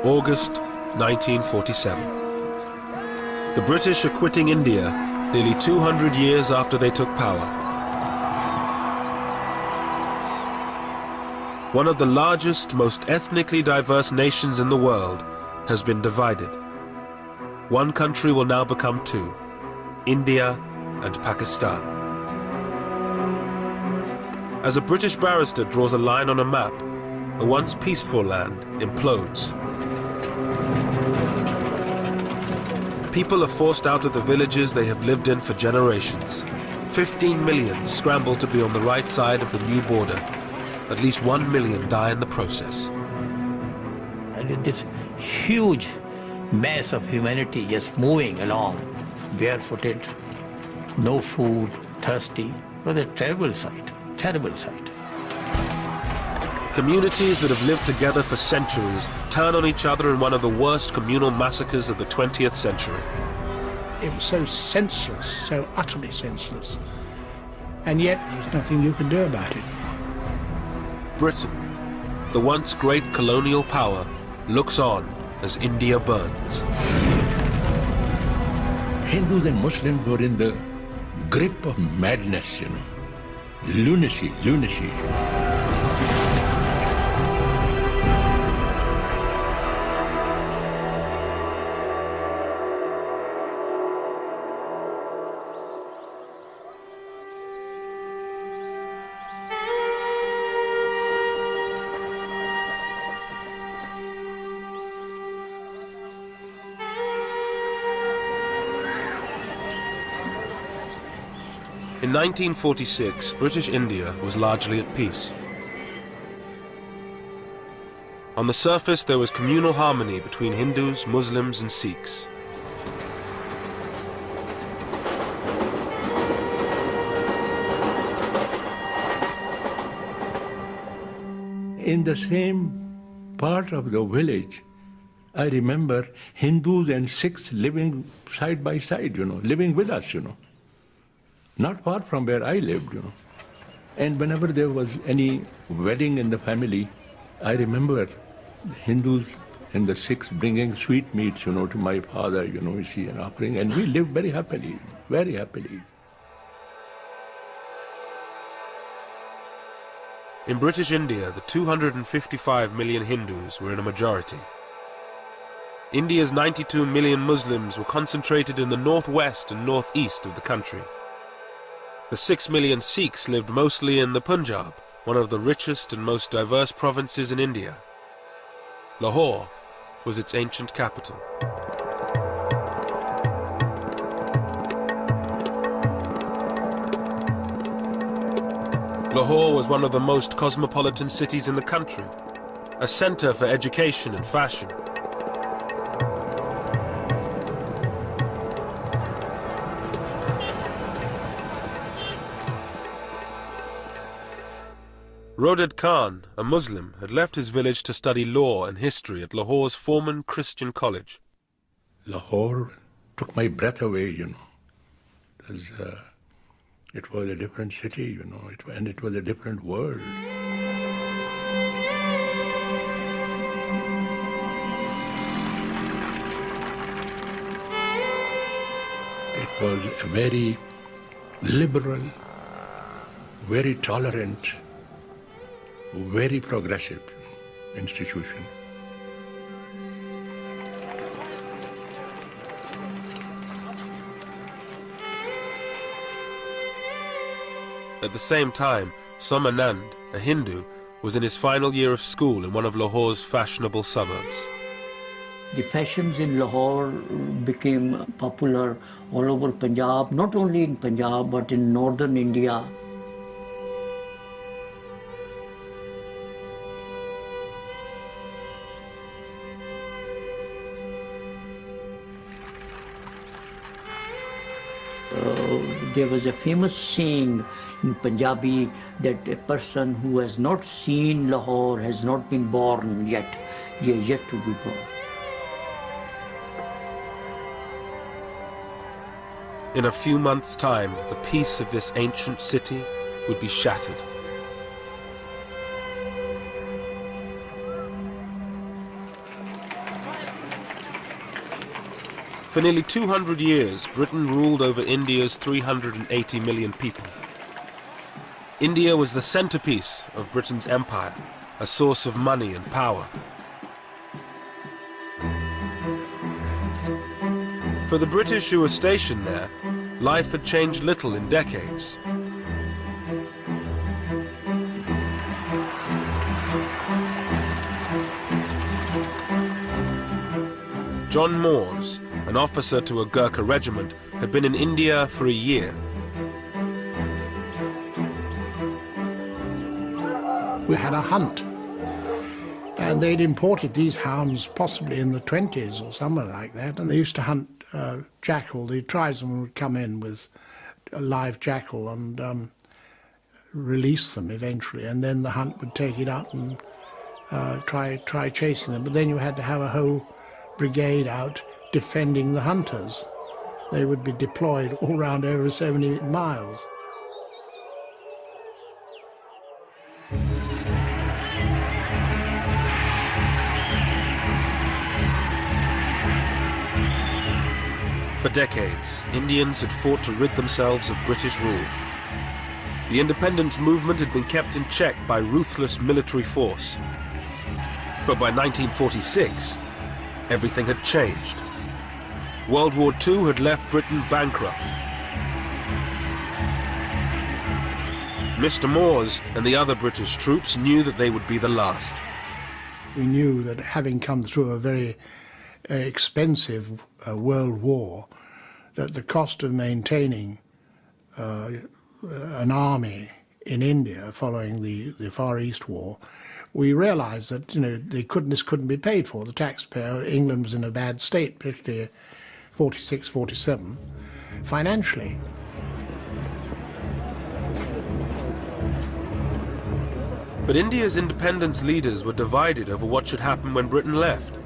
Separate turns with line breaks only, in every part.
August 1947. The British are quitting India nearly 200 years after they took power. One of the largest, most ethnically diverse nations in the world has been divided. One country will now become two, India and Pakistan. As a British barrister draws a line on a map, a once peaceful land implodes. People are forced out of the villages they have lived in for generations. 15 million scramble to be on the right side of the new border. At least 1 million die in the process.
And this huge mass of humanity just moving along, barefooted, no food, thirsty. It was a terrible sight, terrible sight.
Communities that have lived together for centuries turn on each other in one of the worst communal massacres of the 20th century.
It was so senseless, so utterly senseless. And yet, there's nothing you can do about it.
Britain, the once great colonial power, looks on as India burns.
Hindus and Muslims were in the grip of madness, lunacy.
In 1946, British India was largely at peace. On the surface, there was communal harmony between Hindus, Muslims, and Sikhs.
In the same part of the village, I remember Hindus and Sikhs living side by side, living with us, Not far from where I lived, And whenever there was any wedding in the family, I remember Hindus and the Sikhs bringing sweetmeats, to my father, and offering, and we lived very happily, very happily.
In British India, the 255 million Hindus were in a majority. India's 92 million Muslims were concentrated in the northwest and northeast of the country. The 6 million Sikhs lived mostly in the Punjab, one of the richest and most diverse provinces in India. Lahore was its ancient capital. Lahore was one of the most cosmopolitan cities in the country, a center for education and fashion. Roded Khan, a Muslim, had left his village to study law and history at Lahore's Foreman Christian College.
Lahore took my breath away, It was a different city, and it was a different world. It was a very liberal, very tolerant, very progressive institution.
At the same time, Somanand, a Hindu, was in his final year of school in one of Lahore's fashionable suburbs.
The fashions in Lahore became popular all over Punjab, not only in Punjab but in northern India. There was a famous saying in Punjabi that a person who has not seen Lahore has not been born yet. He is yet to be born.
In a few months' time, the peace of this ancient city would be shattered. For nearly 200 years, Britain ruled over India's 380 million people. India was the centerpiece of Britain's empire, a source of money and power. For the British who were stationed there, life had changed little in decades. John Moores, an officer to a Gurkha regiment, had been in India for a year.
We had a hunt, and they'd imported these hounds possibly in the 20s or somewhere like that, and they used to hunt jackal. The tribesmen would come in with a live jackal and release them eventually, and then the hunt would take it up and try chasing them. But then you had to have a whole brigade out defending the hunters. They would be deployed all round over so many miles.
For decades, Indians had fought to rid themselves of British rule. The independence movement had been kept in check by ruthless military force. But by 1946, everything had changed. World War II had left Britain bankrupt. Mr. Moores and the other British troops knew that they would be the last.
We knew that having come through a very expensive world war, that the cost of maintaining an army in India following the Far East War, we realized that this couldn't be paid for. The taxpayer, England was in a bad state, particularly 46, 47, financially.
But India's independence leaders were divided over what should happen when Britain left.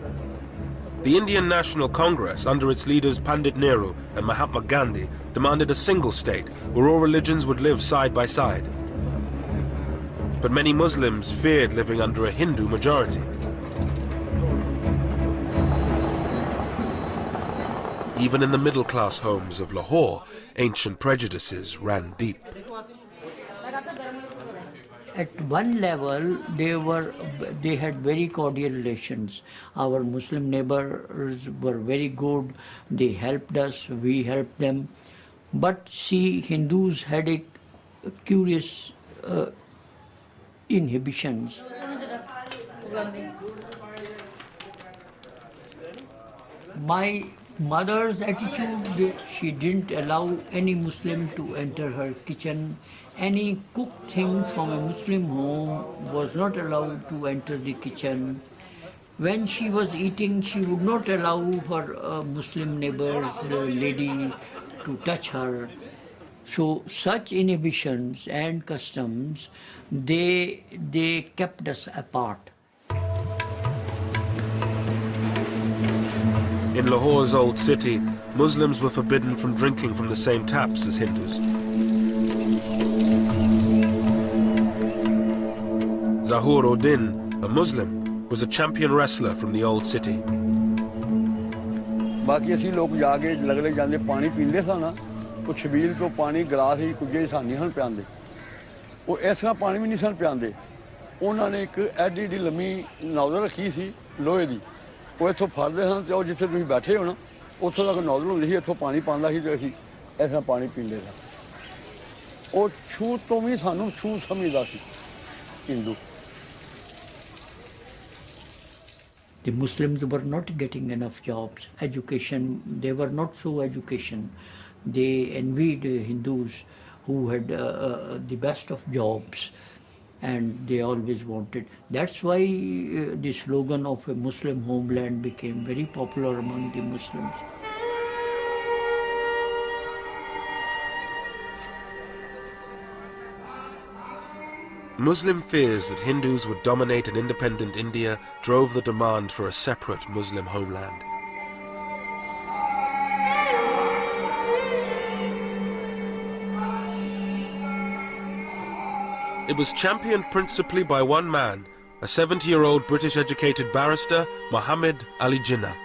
The Indian National Congress, under its leaders Pandit Nehru and Mahatma Gandhi, demanded a single state where all religions would live side by side. But many Muslims feared living under a Hindu majority. Even in the middle-class homes of Lahore, ancient prejudices ran deep.
At one level, they had very cordial relations. Our Muslim neighbors were very good. They helped us, we helped them. But see, Hindus had a curious inhibitions. My mother's attitude, she didn't allow any Muslim to enter her kitchen. Any cooked thing from a Muslim home was not allowed to enter the kitchen. When she was eating, she would not allow her Muslim neighbors, the lady, to touch her. So such inhibitions and customs, they kept us apart.
In Lahore's old city, Muslims were forbidden from drinking from the same taps as Hindus. Zahur Uddin, a Muslim, was a champion wrestler from the old city.
बाकी असी लोग जाके लगले जांदे पानी पींदे सा ना वो छबील तो पानी गिलास ही कुछ ही सानी सन पियांदे वो ऐसा पानी भी नहीं सन पियांदे उन्होंने एक एडी एडी लम्मी नौजल रखी सी लोहे दी वो इत्थों फड़दे सन ते जिथे तुसीं बैठे हो ना उत्थों तक नौजल हुंदी सी इत्थों पानी पांदा सी ते असीं ऐसा पानी पींदे सा वो छूत तो भी सानू छूत समझदा सी Hindu.
The Muslims were not getting enough jobs, education, they were not so education. They envied Hindus who had the best of jobs, and they always wanted. That's why the slogan of a Muslim homeland became very popular among the Muslims.
Muslim fears that Hindus would dominate an independent India drove the demand for a separate Muslim homeland. It was championed principally by one man, a 70-year-old British-educated barrister, Muhammad Ali Jinnah.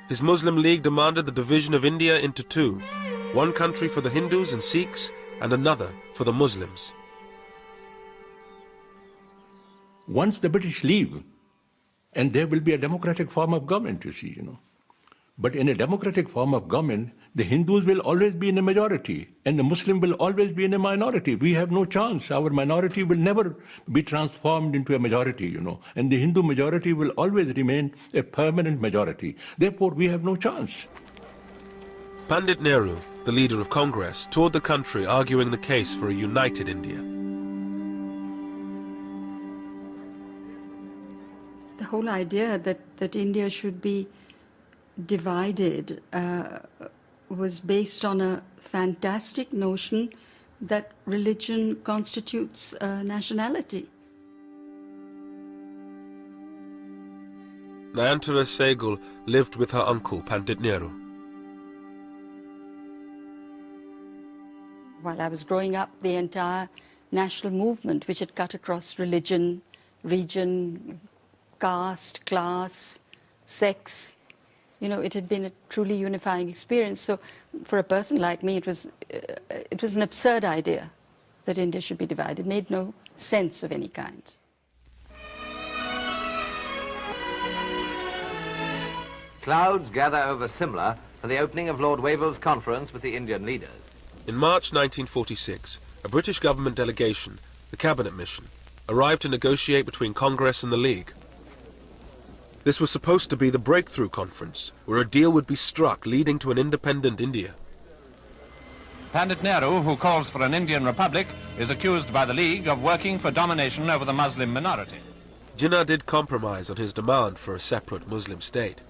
his Muslim League demanded the division of India into two, one country for the Hindus and Sikhs and another for the Muslims.
Once the British leave, and there will be a democratic form of government, you see, But in a democratic form of government, the Hindus will always be in a majority, and the Muslim will always be in a minority. We have no chance. Our minority will never be transformed into a majority, and the Hindu majority will always remain a permanent majority. Therefore, we have no chance.
Pandit Nehru, the leader of Congress, toured the country arguing the case for a united India.
The whole idea that India should be divided was based on a fantastic notion that religion constitutes nationality.
Nayantara Sehgal lived with her uncle, Pandit Nehru.
While I was growing up, the entire national movement, which had cut across religion, region, caste, class, sex, it had been a truly unifying experience. So for a person like me, it was an absurd idea that India should be divided. It made no sense of any kind.
Clouds gather over Simla for the opening of Lord Wavell's conference with the Indian leaders.
In March 1946, a British government delegation, the Cabinet Mission, arrived to negotiate between Congress and the League. This was supposed to be the breakthrough conference, where a deal would be struck leading to an independent India.
Pandit Nehru, who calls for an Indian republic, is accused by the League of working for domination over the Muslim minority.
Jinnah did compromise on his demand for a separate Muslim state.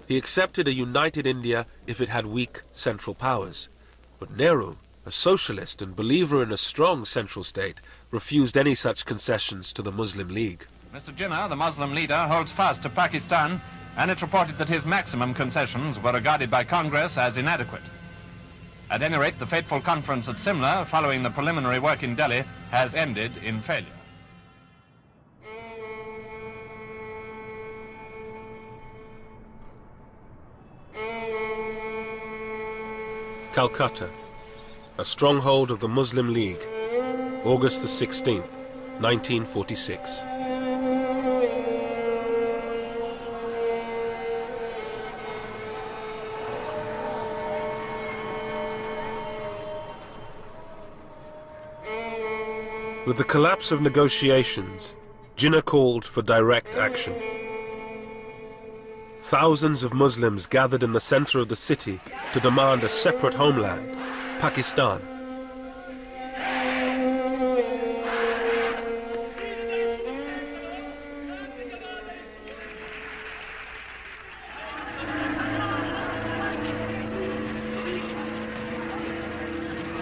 He accepted a united India if it had weak central powers. But Nehru, a socialist and believer in a strong central state, refused any such concessions to the Muslim League.
Mr. Jinnah, the Muslim leader, holds fast to Pakistan, and it's reported that his maximum concessions were regarded by Congress as inadequate. At any rate, the fateful conference at Simla, following the preliminary work in Delhi, has ended in failure.
Calcutta, a stronghold of the Muslim League, August the 16th, 1946. With the collapse of negotiations, Jinnah called for direct action. Thousands of Muslims gathered in the center of the city to demand a separate homeland, Pakistan.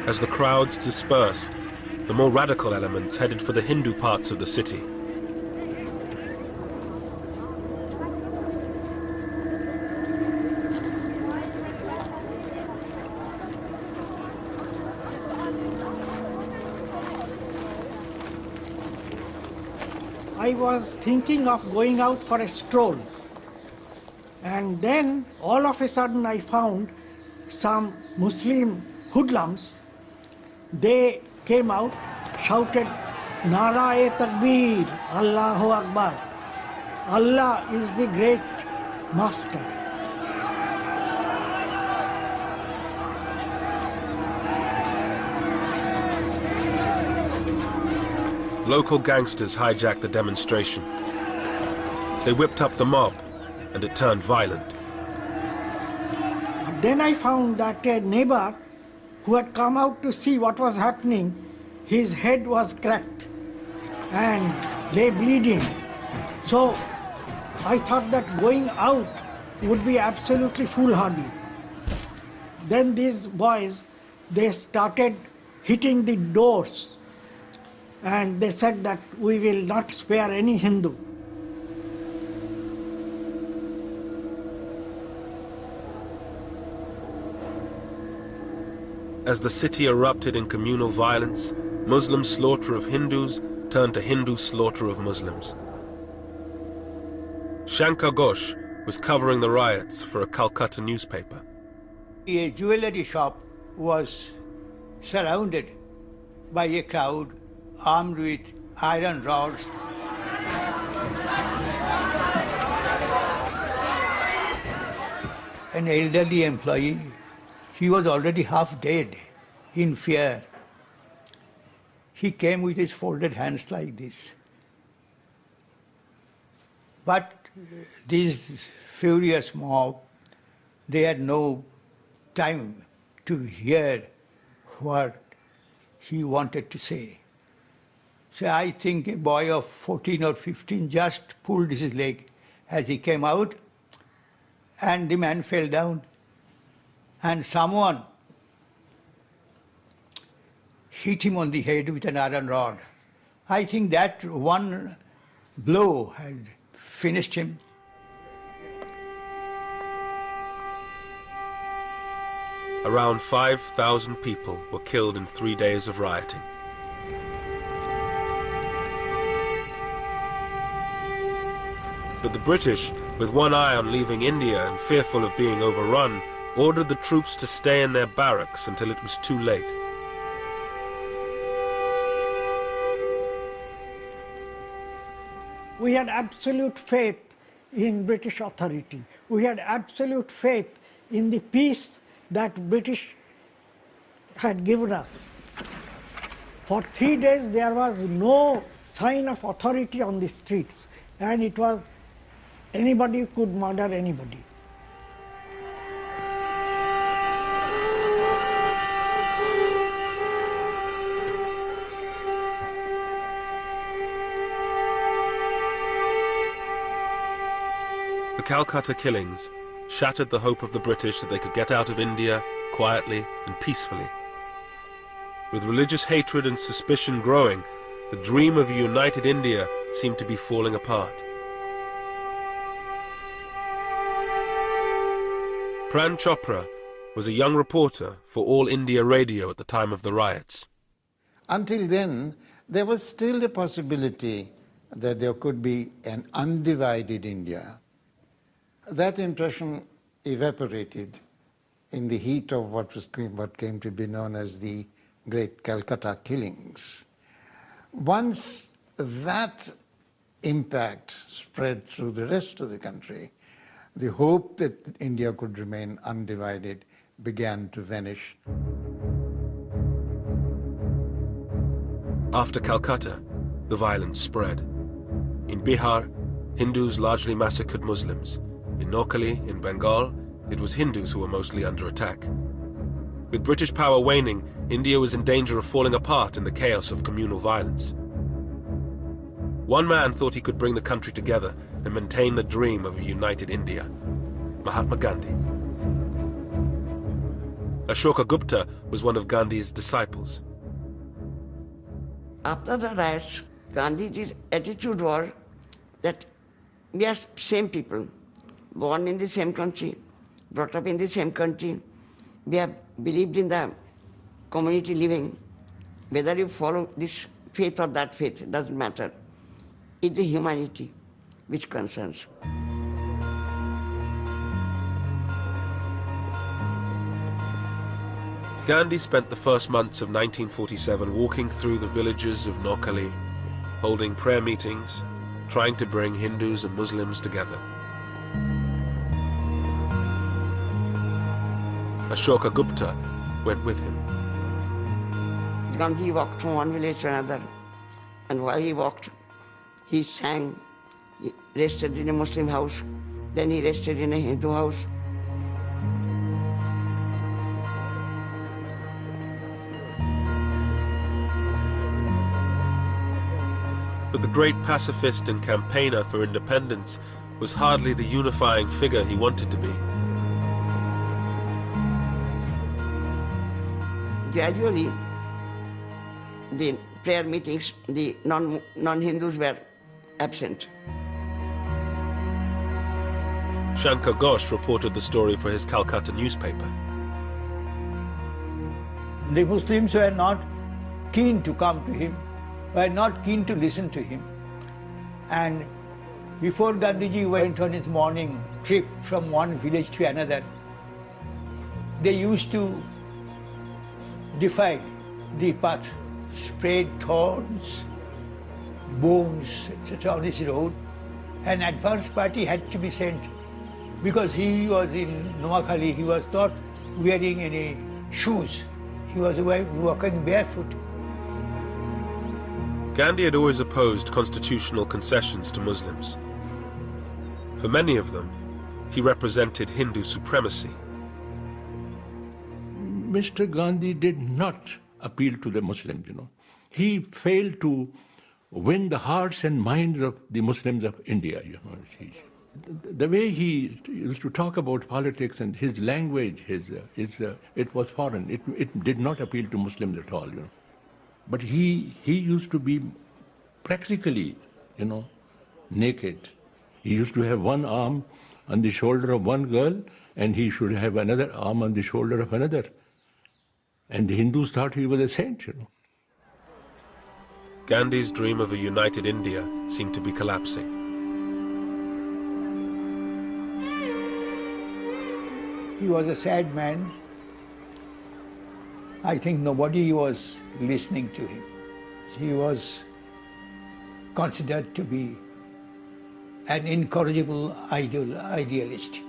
As the crowds dispersed, the more radical elements headed for the Hindu parts of the city.
I was thinking of going out for a stroll, and then all of a sudden I found some Muslim hoodlums. They came out, shouted, Nara-e Takbir, Allahu Akbar. Allah is the great master.
Local gangsters hijacked the demonstration. They whipped up the mob, and it turned violent.
Then I found that a neighbor who had come out to see what was happening, his head was cracked and lay bleeding. So I thought that going out would be absolutely foolhardy. Then these boys, they started hitting the doors, and they said that we will not spare any Hindu.
As the city erupted in communal violence, Muslim slaughter of Hindus turned to Hindu slaughter of Muslims. Shankar Ghosh, was covering the riots for a Calcutta newspaper.
A jewelry shop was surrounded by a crowd armed with iron rods. An elderly employee, he was already half dead in fear. He came with his folded hands like this. But this furious mob, they had no time to hear what he wanted to say. So I think a boy of 14 or 15 just pulled his leg as he came out, and the man fell down. And someone hit him on the head with an iron rod. I think that one blow had finished him.
Around 5,000 people were killed in 3 days of rioting. But the British, with one eye on leaving India and fearful of being overrun, ordered the troops to stay in their barracks until it was too late.
We had absolute faith in British authority. We had absolute faith in the peace that British had given us. For 3 days there was no sign of authority on the streets, and it was anybody could murder anybody.
The Calcutta killings shattered the hope of the British that they could get out of India quietly and peacefully. With religious hatred and suspicion growing, the dream of a united India seemed to be falling apart. Pran Chopra was a young reporter for All India Radio at the time of the riots.
Until then, there was still a possibility that there could be an undivided India. That impression evaporated in the heat of what came to be known as the Great Calcutta Killings. Once that impact spread through the rest of the country, the hope that India could remain undivided began to vanish.
After Calcutta, the violence spread. In Bihar, Hindus largely massacred Muslims. In Noakhali, in Bengal, it was Hindus who were mostly under attack. With British power waning, India was in danger of falling apart in the chaos of communal violence. One man thought he could bring the country together and maintain the dream of a united India: Mahatma Gandhi. Ashoka Gupta was one of Gandhi's disciples.
After the riots, Gandhiji's attitude was that we are same people, born in the same country, brought up in the same country. We have believed in the community living. Whether you follow this faith or that faith, it doesn't matter. It's the humanity which concerns.
Gandhi spent the first months of 1947 walking through the villages of Noakhali, holding prayer meetings, trying to bring Hindus and Muslims together. Ashoka Gupta went with him.
Gandhi walked from one village to another, and while he walked, he sang. He rested in a Muslim house, then he rested in a Hindu house.
But the great pacifist and campaigner for independence was hardly the unifying figure he wanted to be.
Gradually, the prayer meetings, the non-Hindus were absent.
Shankar Ghosh reported the story for his Calcutta newspaper.
The Muslims were not keen to come to him, were not keen to listen to him. And Before Gandhiji went on his morning trip from one village to another, they used to define the path, spread thorns, bones, etc. on his road. An advance party had to be sent because he was in Noakhali, he was not wearing any shoes. He was walking barefoot.
Gandhi had always opposed constitutional concessions to Muslims. For many of them, he represented Hindu supremacy.
Mr. Gandhi did not appeal to the Muslims, He failed to win the hearts and minds of the Muslims of India, The way he used to talk about politics and his language, it was foreign. It did not appeal to Muslims at all, But he used to be practically, naked. He used to have one arm on the shoulder of one girl, and he should have another arm on the shoulder of another. And the Hindus thought he was a saint,
Gandhi's dream of a united India seemed to be collapsing.
He was a sad man. I think nobody was listening to him. He was considered to be an incorrigible idealist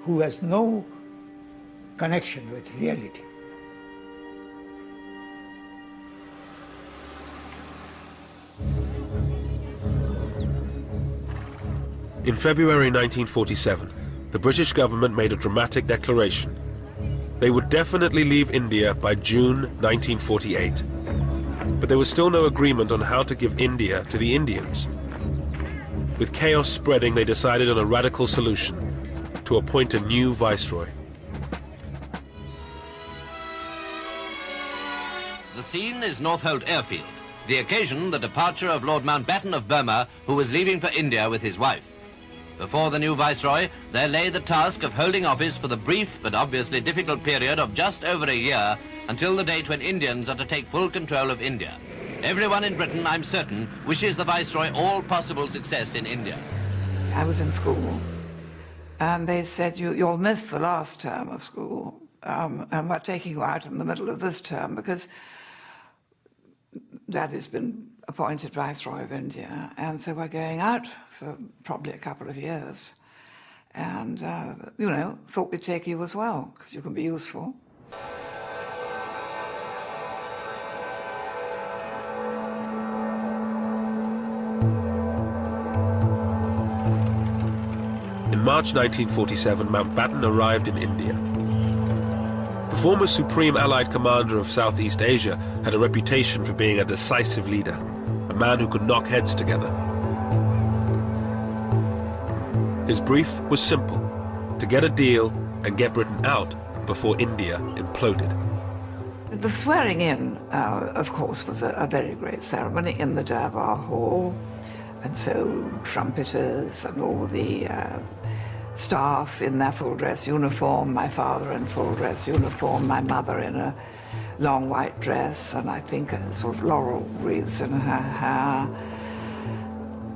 who has no connection with reality.
In February 1947, the British government made a dramatic declaration. They would definitely leave India by June 1948. But there was still no agreement on how to give India to the Indians. With chaos spreading, they decided on a radical solution: to appoint a new viceroy.
The scene is North Holt Airfield. The occasion, the departure of Lord Mountbatten of Burma, who was leaving for India with his wife. Before the new viceroy, there lay the task of holding office for the brief but obviously difficult period of just over a year until the date when Indians are to take full control of India. Everyone in Britain, I'm certain, wishes the viceroy all possible success in India.
I was in school, and they said, you'll miss the last term of school, and we're taking you out in the middle of this term because Daddy's been appointed Viceroy of India, and so we're going out for probably a couple of years. And, thought we'd take you as well, because you can be useful.
In March 1947, Mountbatten arrived in India. The former Supreme Allied Commander of Southeast Asia had a reputation for being a decisive leader, a man who could knock heads together. His brief was simple: to get a deal and get Britain out before India imploded.
The swearing in, of course, was a very great ceremony in the Durbar Hall, and so trumpeters and all the staff in their full dress uniform, my father in full dress uniform, my mother in a long white dress, and I think a sort of laurel wreaths in her hair.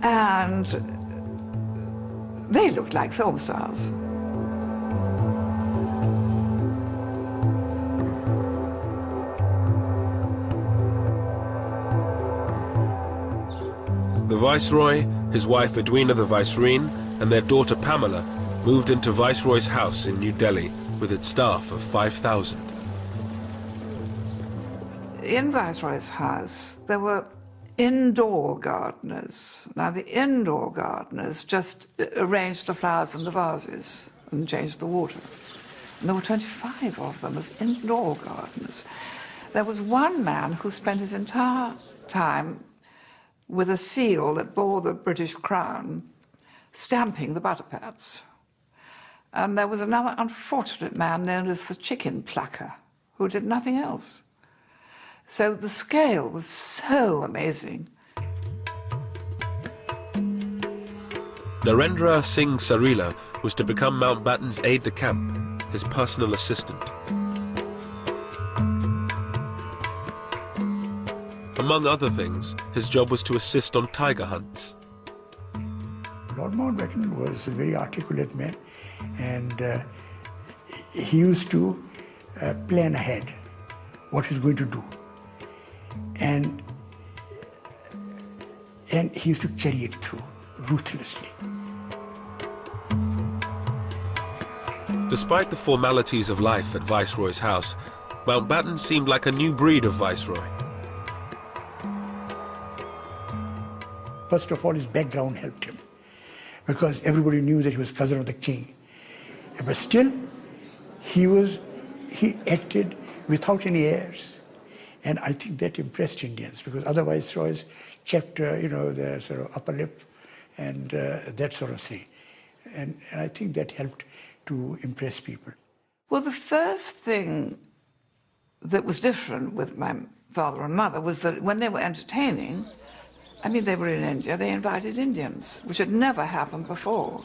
And they looked like film stars.
The Viceroy, his wife Edwina the Vicereine, and their daughter Pamela moved into Viceroy's house in New Delhi with its staff of 5,000.
In Viceroy's house, there were indoor gardeners. Now, the indoor gardeners just arranged the flowers in the vases and changed the water. And there were 25 of them as indoor gardeners. There was one man who spent his entire time with a seal that bore the British crown, stamping the butter pads. And there was another unfortunate man known as the chicken plucker, who did nothing else. So the scale was so amazing.
Narendra Singh Sarila was to become Mountbatten's aide-de-camp, his personal assistant. Among other things, his job was to assist on tiger hunts.
Lord Mountbatten was a very articulate man, and he used to plan ahead what he's going to do. And he used to carry it through ruthlessly.
Despite the formalities of life at Viceroy's house, Mountbatten seemed like a new breed of Viceroy.
First of all, his background helped him, because everybody knew that he was cousin of the king. But still, he acted without any airs. And I think that impressed Indians, because other viceroys kept, their sort of upper lip and that sort of thing. And I think that helped to impress people.
Well, the first thing that was different with my father and mother was that when they were entertaining, I mean, they were in India, they invited Indians, which had never happened before.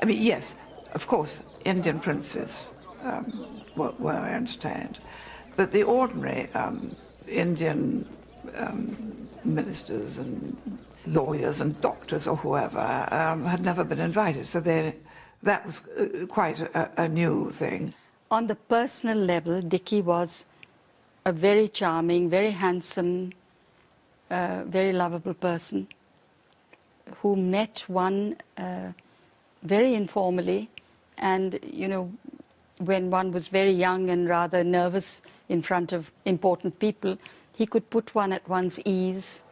I mean, yes, of course, Indian princes were entertained, but the ordinary Indian ministers and lawyers and doctors or whoever had never been invited, so that was quite a new thing.
On the personal level, Dickie was a very charming, very handsome, very lovable person who met one very informally, and when one was very young and rather nervous in front of important people, he could put one at one's ease.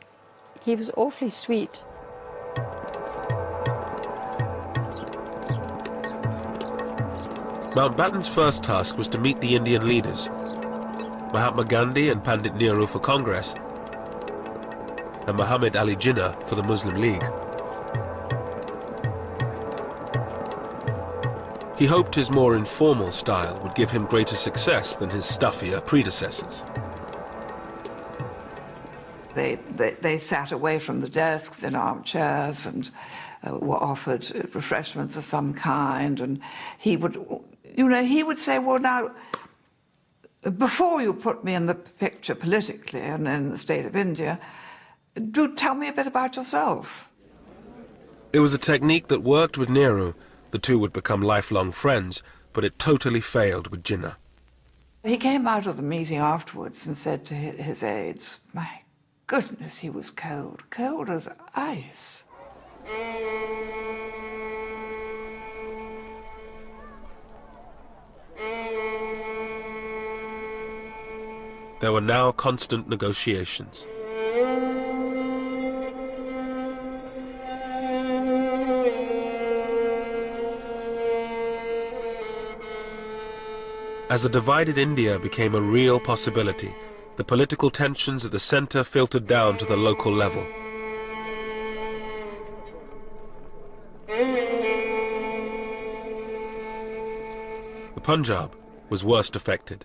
He was awfully sweet.
Mountbatten's first task was to meet the Indian leaders, Mahatma Gandhi and Pandit Nehru for Congress, and Muhammad Ali Jinnah for the Muslim League. He hoped his more informal style would give him greater success than his stuffier predecessors.
They sat away from the desks in armchairs and were offered refreshments of some kind, and he would say, well, now, before you put me in the picture politically and in the state of India, do tell me a bit about yourself.
It was a technique that worked with Nehru. The two would become lifelong friends, but it totally failed with Jinnah.
He came out of the meeting afterwards and said to his aides, my goodness, he was cold, cold as ice.
There were now constant negotiations. As a divided India became a real possibility, the political tensions at the centre filtered down to the local level. The Punjab was worst affected.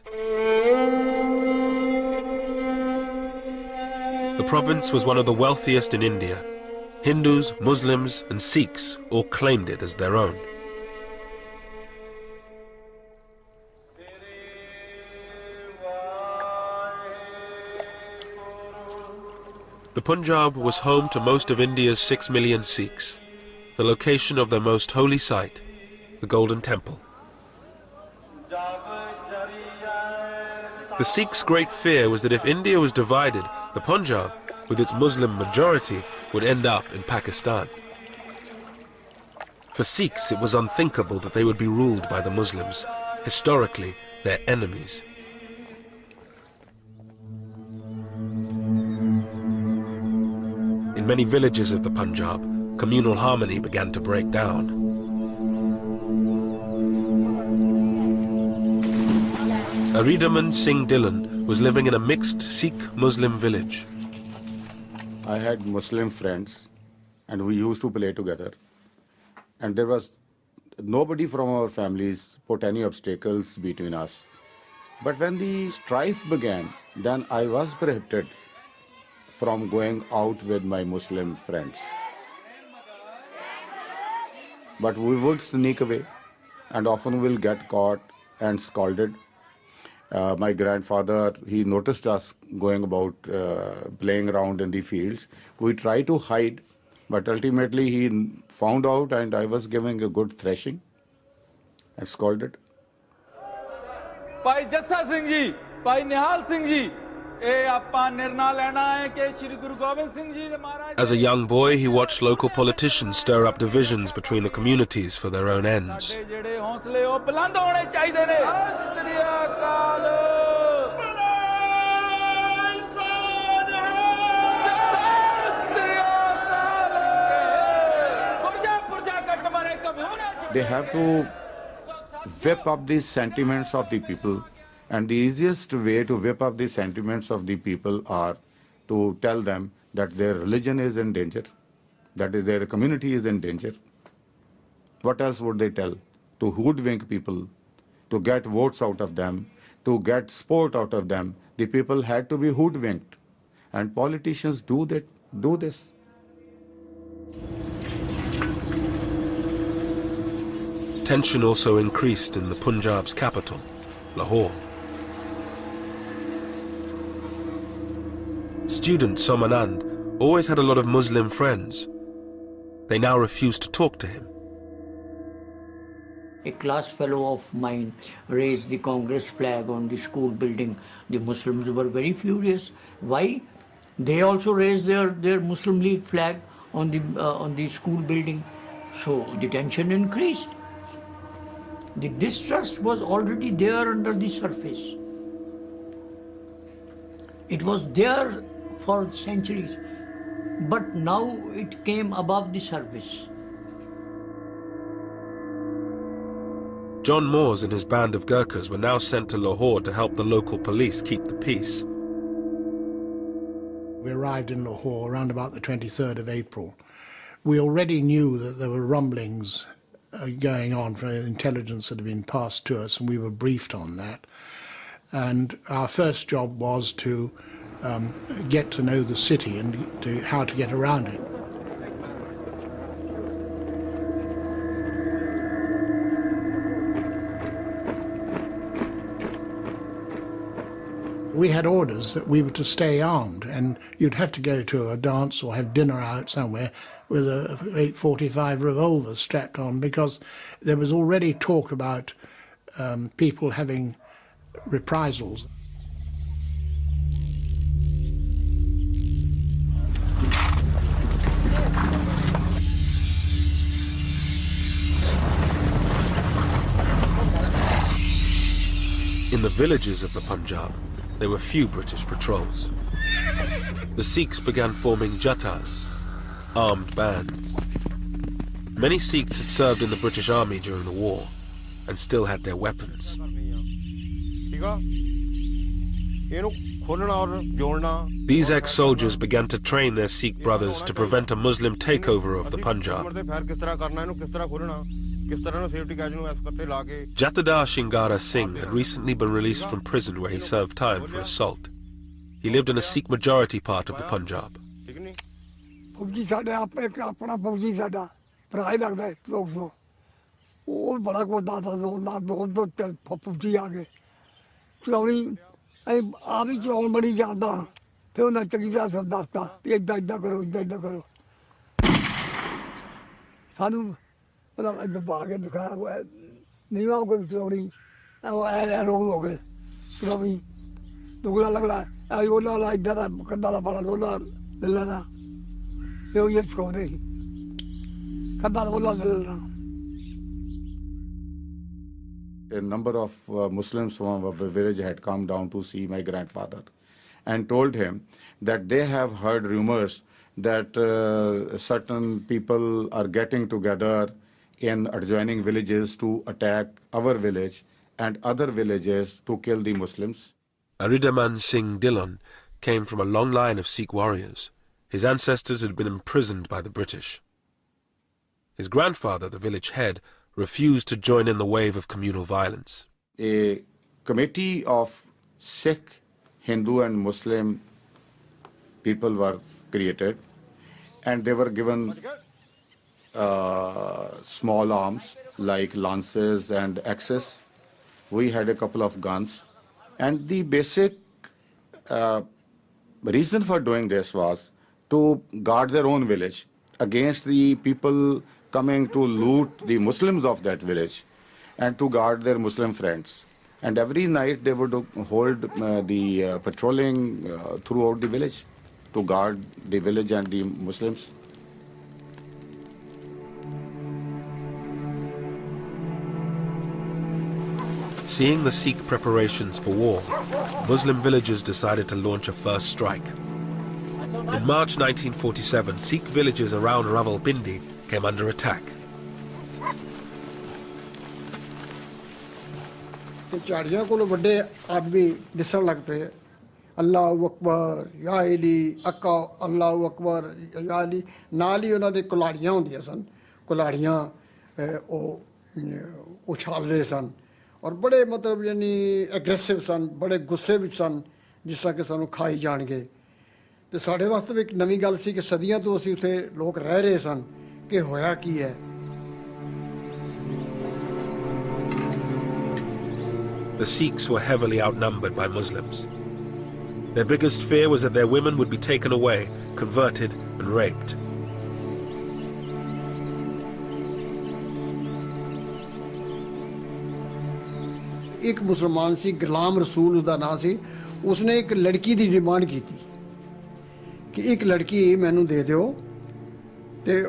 The province was one of the wealthiest in India. Hindus, Muslims, and Sikhs all claimed it as their own. The Punjab was home to most of India's 6 million Sikhs, the location of their most holy site, the Golden Temple. The Sikhs' great fear was that if India was divided, the Punjab, with its Muslim majority, would end up in Pakistan. For Sikhs, it was unthinkable that they would be ruled by the Muslims, historically their enemies. In many villages of the Punjab, communal harmony began to break down. Aridaman Singh Dillon was living in a mixed Sikh-Muslim village.
I had Muslim friends, and we used to play together. And there was nobody from our families put any obstacles between us. But when the strife began, then I was prohibited from going out with my Muslim friends. But we would sneak away and often will get caught and scolded. My grandfather, he noticed us going about playing around in the fields. We tried to hide, But ultimately he found out and I was giving a good thrashing and scolded.
ਭਾਈ ਜੱਸਾ ਸਿੰਘ ਜੀ ਭਾਈ ਨਿਹਾਲ ਸਿੰਘ ਜੀ ਇਹ ਆਪਾਂ ਨਿਰਣਾ ਲੈਣਾ ਹੈ ਕਿ ਸ੍ਰੀ ਗੁਰੂ ਗੋਬਿੰਦ ਸਿੰਘ ਜੀ ਦੇ ਮਹਾਰਾਜ
As a young boy, he watched local politicians stir up divisions between the communities for their own ends.
ਸਾਡੇ ਜਿਹੜੇ ਹੌਸਲੇ ਉਹ ਬੁਲੰਦ ਹੋਣੇ ਚਾਹੀਦੇ ਨੇ ਸਤਿ ਸ੍ਰੀ ਅਕਾਲ
They have to whip up the sentiments of the people, and the easiest way to whip up the sentiments of the people are to tell them that their religion is in danger, that is their community is in danger. What else would they tell? To hoodwink people, to get votes out of them, to get support out of them. The people had to be hoodwinked, and politicians do this.
Tension also increased in the Punjab's capital, Lahore. Student Somanand always had a lot of Muslim friends. They now refused to talk to him.
A class fellow of mine raised the Congress flag on the school building. The Muslims were very furious. Why? They also raised their Muslim League flag on the school building. So the tension increased. The distrust was already there under the surface. It was there for centuries, but now it came above the surface.
John Moores and his band of Gurkhas were now sent to Lahore to help the local police keep the peace.
We arrived in Lahore around about the 23rd of April. We already knew that there were rumblings going on for intelligence that had been passed to us, and we were briefed on that. And our first job was to get to know the city and how to get around it. We had orders that we were to stay armed, and you'd have to go to a dance or have dinner out somewhere with a 845 revolver strapped on, because there was already talk about people having reprisals.
In the villages of the Punjab, there were few British patrols. The Sikhs began forming jathas, armed bands. Many Sikhs had served in the British Army during the war and still had their weapons. These ex-soldiers began to train their Sikh brothers to prevent a Muslim takeover of the Punjab. Jatadar Shingara Singh had recently been released from prison where he served time for assault. He lived in a Sikh majority part of the Punjab.
फौजी साढ़े आप एक अपना फौजी साढ़ा भरा ही लगता है लोग तो वो बड़ा को दादा ना बहुत फौजी आ गए चलानी आप ही चलान बड़ी ज्यादा फिर उन्हें चंगी तरह सब दसता भी इदा इदा करो इदा करो सानू मतलब इधर पा के दिखाया हुआ है नहीं वहाँ कोई चलानी रोग हो गए चलानी दुगला लगला वो ला इधर कंधा ला पड़ा लोला ले लेना A
number of Muslims from a village had come down to see my grandfather and told him that they have heard rumors that certain people are getting together in adjoining villages to attack our village and other villages to kill the Muslims.
Aridaman Singh Dillon came from a long line of Sikh warriors. His ancestors had been imprisoned by the British. His grandfather, the village head, refused to join in the wave of communal violence.
A committee of Sikh, Hindu and Muslim people were created, and they were given small arms like lances and axes. We had a couple of guns, and the basic reason for doing this was to guard their own village. against the people coming to loot the Muslims of that village and to guard their Muslim friends. And every night they would hold the patrolling throughout the village to guard the village and the Muslims.
Seeing the Sikh preparations for war, Muslim villagers decided to launch a first strike. In March 1947, Sikh villages around Rawalpindi came under attack.
ਝਾੜੀਆਂ ਕੋਲ ਵੱਡੇ ਆਦਮੀ ਦਿਸਣ ਲੱਗ ਪਏ ਅੱਲਾਹੁ ਅਕਬਰ ਯਾ ਅਲੀ ਅੱਕਾ ਅੱਲਾਹੁ ਅਕਬਰ ਯਾ ਅਲੀ ਨਾਲ ਹੀ ਉਹਨਾਂ ਦੇ ਕੁਲਾੜੀਆਂ ਹੁੰਦੀਆਂ ਸਨ ਕੁਲਾੜੀਆਂ ਉਹ ਉਛਾਲ ਰਹੇ ਸਨ ਔਰ ਬੜੇ ਮਤਲਬ ਯਾਨੀ ਐਗਰੈਸਿਵ ਸਨ ਬੜੇ ਗੁੱਸੇ ਵਿੱਚ ਸਨ ਜਿਸ ਤਰ੍ਹਾਂ ਕਿ ਸਾਨੂੰ ਖਾਈ ਜਾਣਗੇ ਤੇ ਸਾਡੇ ਵਾਸਤੇ ਵੀ ਇੱਕ ਨਵੀਂ ਗੱਲ ਸੀ ਕਿ ਸਦੀਆਂ ਤੋਂ ਅਸੀਂ ਉੱਥੇ ਲੋਕ ਰਹਿ ਰਹੇ ਸਨ ਕਿ ਹੋਇਆ ਕੀ ਹੈ
The Sikhs were heavily outnumbered by Muslims. Their biggest fear was that their women would be taken away, converted and raped.
ਇੱਕ ਮੁਸਲਮਾਨ ਸੀ ਗੁਲਾਮ ਰਸੂਲ ਉਹਦਾ ਨਾਂ ਸੀ ਉਸਨੇ ਇੱਕ ਲੜਕੀ ਦੀ ਡਿਮਾਂਡ ਕੀਤੀ ਕਿ ਇੱਕ ਲੜਕੀ ਮੈਨੂੰ ਦੇ ਦਿਓ ਤੇ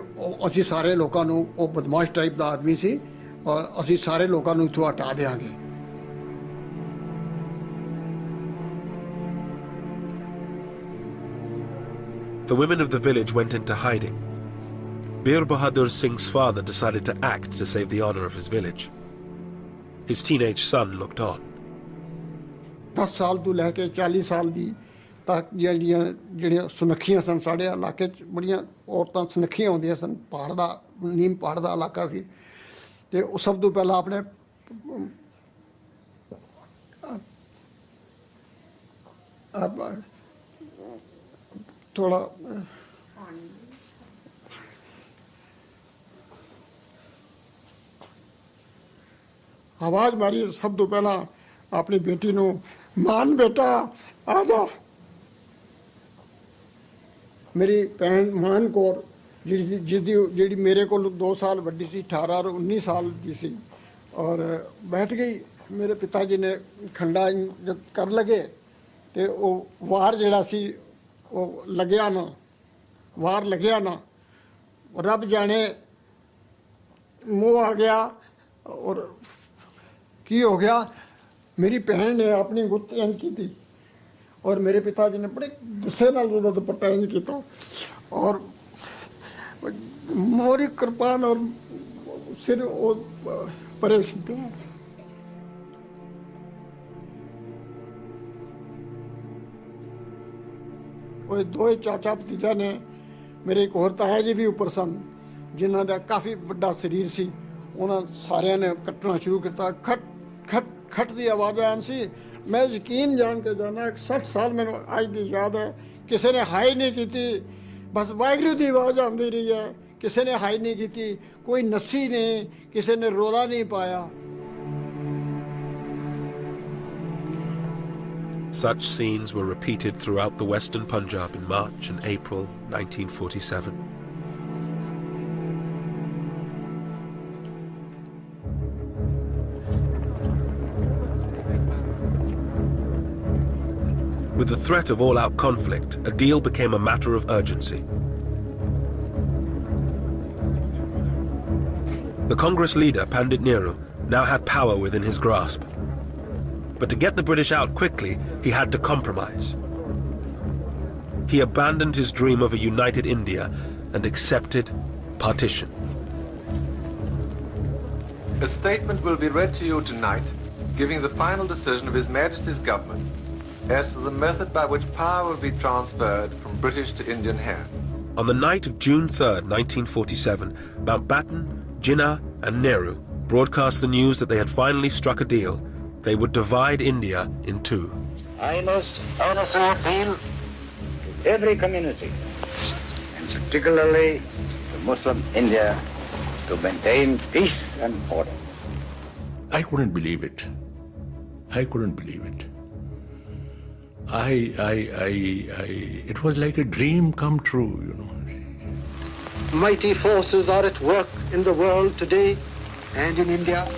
ਅਸੀਂ ਸਾਰੇ ਲੋਕਾਂ ਨੂੰ ਉਹ ਬਦਮਾਸ਼ ਟਾਈਪ ਦਾ ਆਦਮੀ ਸੀ ਔਰ ਅਸੀਂ ਸਾਰੇ ਲੋਕਾਂ ਨੂੰ ਇੱਥੋਂ ਹਟਾ ਦੇਵਾਂਗੇ
The women of the village went into hiding. Bir Bahadur Singh's father decided to act to save the honor of his village. His teenage son looked on.
10 ਸਾਲ ਤੋਂ ਲੈ ਕੇ 40 ਸਾਲ ਦੀ ਤੱਕ ਜਿਹੜੀਆਂ ਸੁਨੱਖੀਆਂ ਸਨ ਸਾਡੇ ਇਲਾਕੇ 'ਚ ਬੜੀਆਂ ਔਰਤਾਂ ਸੁਨੱਖੀਆਂ ਹੁੰਦੀਆਂ ਸਨ ਪਹਾੜ ਦਾ ਨੀਮ ਪਹਾੜ ਦਾ ਇਲਾਕਾ ਸੀ ਤੇ ਉਹ ਸਭ ਤੋਂ ਪਹਿਲਾਂ ਆਪਣੇ ਥੋੜਾ ਆਵਾਜ਼ ਮਾਰੀ ਸਭ ਤੋਂ ਪਹਿਲਾਂ ਆਪਣੀ ਬੇਟੀ ਨੂੰ ਮਾਨ ਬੇਟਾ ਆ ਜਾ ਮੇਰੀ ਭੈਣ ਮਾਨ ਕੌਰ ਜਿਹੜੀ ਮੇਰੇ ਕੋਲ 2 ਸਾਲ ਵੱਡੀ ਸੀ 18 ਔਰ 19 ਸਾਲ ਦੀ ਸੀ ਔਰ ਬੈਠ ਗਈ ਮੇਰੇ ਪਿਤਾ ਜੀ ਨੇ ਖੰਡਾ ਜਦ ਕਰਨ ਲੱਗੇ ਤੇ ਉਹ ਵਾਰ ਜਿਹੜਾ ਸੀ ਉਹ ਲੱਗਿਆ ਨਾ ਵਾਰ ਲੱਗਿਆ ਨਾ ਰੱਬ ਜਾਣੇ ਮੂੰਹ ਆ ਗਿਆ ਔਰ ਕੀ ਹੋ ਗਿਆ ਮੇਰੀ ਭੈਣ ਨੇ ਆਪਣੀ ਗੁੱਤ ਇੰਝ ਕੀਤੀ ਔਰ ਮੇਰੇ ਪਿਤਾ ਜੀ ਨੇ ਬੜੇ ਗੁੱਸੇ ਨਾਲ ਉਹਦਾ ਦੁਪੱਟਾ ਇੰਝ ਕੀਤਾ ਔਰ ਮੋਰੀ ਕਿਰਪਾਨ ਔਰ ਸਿਰ ਉਹ ਪਰੇ ਸੀ ਉਹ ਦੋਏ ਚਾਚਾ ਭਤੀਜਾ ਨੇ ਮੇਰੇ ਇੱਕ ਹੋਰ ਤਾਇਆ ਜੀ ਵੀ ਉੱਪਰ ਸਨ ਜਿਨ੍ਹਾਂ ਦਾ ਕਾਫੀ ਵੱਡਾ ਸਰੀਰ ਸੀ ਉਹਨਾਂ ਸਾਰਿਆਂ ਨੇ ਕੱਟਣਾ ਸ਼ੁਰੂ ਕੀਤਾ ਖਟ ਖਟ ਖਟ ਦੀ ਆਵਾਜ਼ ਆਉਣ ਸੀ ਮੈਂ ਯਕੀਨ ਜਾਣ ਕੇ ਜਾਣਾ 60 ਸਾਲ ਮੈਨੂੰ ਅੱਜ ਦੀ ਯਾਦ ਹੈ ਕਿਸੇ ਨੇ ਹਾਈ ਨਹੀਂ ਕੀਤੀ ਬਸ ਵਾਹਿਗੁਰੂ ਦੀ ਆਵਾਜ਼ ਆਉਂਦੀ ਰਹੀ ਹੈ ਕਿਸੇ ਨੇ ਹਾਈ ਨਹੀਂ ਕੀਤੀ ਕੋਈ ਨੱਸੀ ਨਹੀਂ ਕਿਸੇ ਨੇ ਰੋਲਾ ਨਹੀਂ ਪਾਇਆ
Such scenes were repeated throughout the western Punjab in March and April 1947. With the threat of all-out conflict, a deal became a matter of urgency. The Congress leader, Pandit Nehru, now had power within his grasp. But to get the British out quickly, he had to compromise. He abandoned his dream of a united India and accepted partition.
A statement will be read to you tonight, giving the final decision of His Majesty's government as to the method by which power will be transferred from British to Indian hands.
On the night of June 3rd, 1947, Mountbatten, Jinnah and Nehru broadcast the news that they had finally struck a deal. They would divide India in two.
I must honestly appeal to every community, and particularly to Muslim India, to maintain peace and order.
I couldn't believe it. I couldn't believe it. It was like a dream come true, you know.
mighty forces are at work in the world today and in India,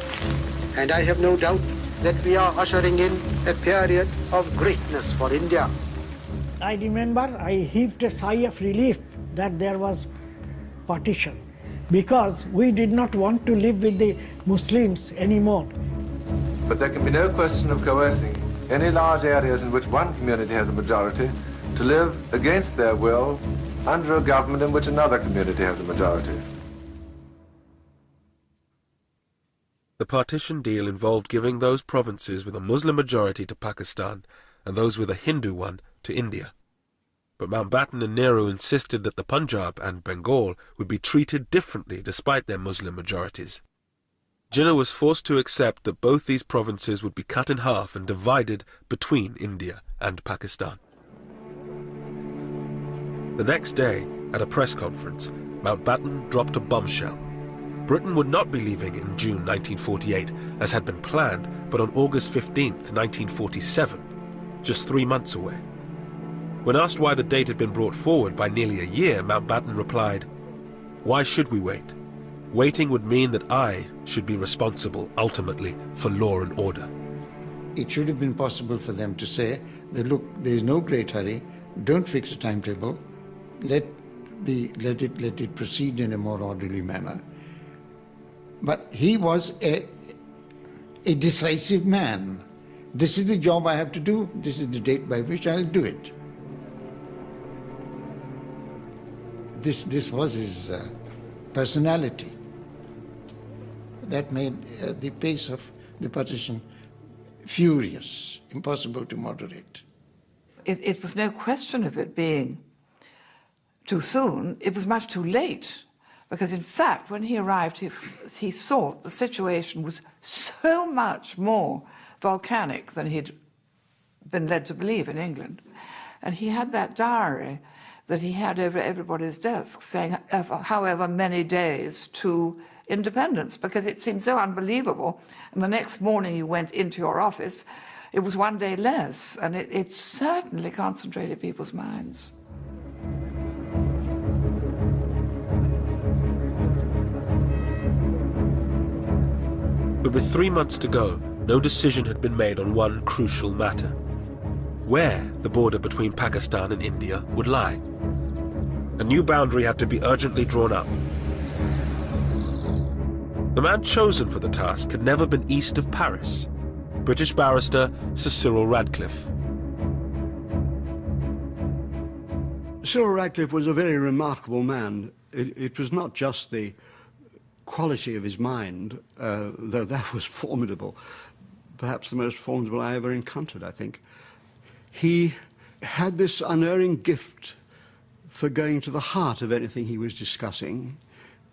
and I have no doubt that we are ushering in a period of greatness for India.
I remember I heaved a sigh of relief that there was partition, because we did not want to live with the Muslims anymore.
But there can be no question of coercing any large areas in which one community has a majority to live against their will under a government in which another community has a majority.
The partition deal involved giving those provinces with a Muslim majority to Pakistan and those with a Hindu one to India. But Mountbatten and Nehru insisted that the Punjab and Bengal would be treated differently despite their Muslim majorities. Jinnah was forced to accept that both these provinces would be cut in half and divided between India and Pakistan. The next day, at a press conference, Mountbatten dropped a bombshell. Britain would not be leaving in June 1948, as had been planned, but on August 15, 1947, just 3 months away. When asked why the date had been brought forward by nearly a year, Mountbatten replied, "Why should we wait? Waiting would mean that I should be responsible, ultimately, for law and order."
It should have been possible for them to say that, look, there is no great hurry, don't fix a timetable, let it proceed in a more orderly manner. But he was a decisive man. This is the job I have to do, this is the date by which I'll do it. This was his personality. That made the pace of the partition furious, impossible to moderate.
It was no question of it being too soon, it was much too late. Because in fact, when he arrived, he saw the situation was so much more volcanic than he'd been led to believe in England. And he had that diary that he had over everybody's desk saying however many days to independence, because it seemed so unbelievable. And the next morning you went into your office, it was 1 day less, and it certainly concentrated people's minds.
But with 3 months to go, no decision had been made on one crucial matter: where the border between Pakistan and India would lie. A new boundary had to be urgently drawn up. The man chosen for the task had never been east of Paris: British barrister Sir Cyril Radcliffe.
Cyril Radcliffe was a very remarkable man. It was not just the quality of his mind, though that was formidable, perhaps the most formidable I ever encountered, I think. He had this unerring gift for going to the heart of anything he was discussing.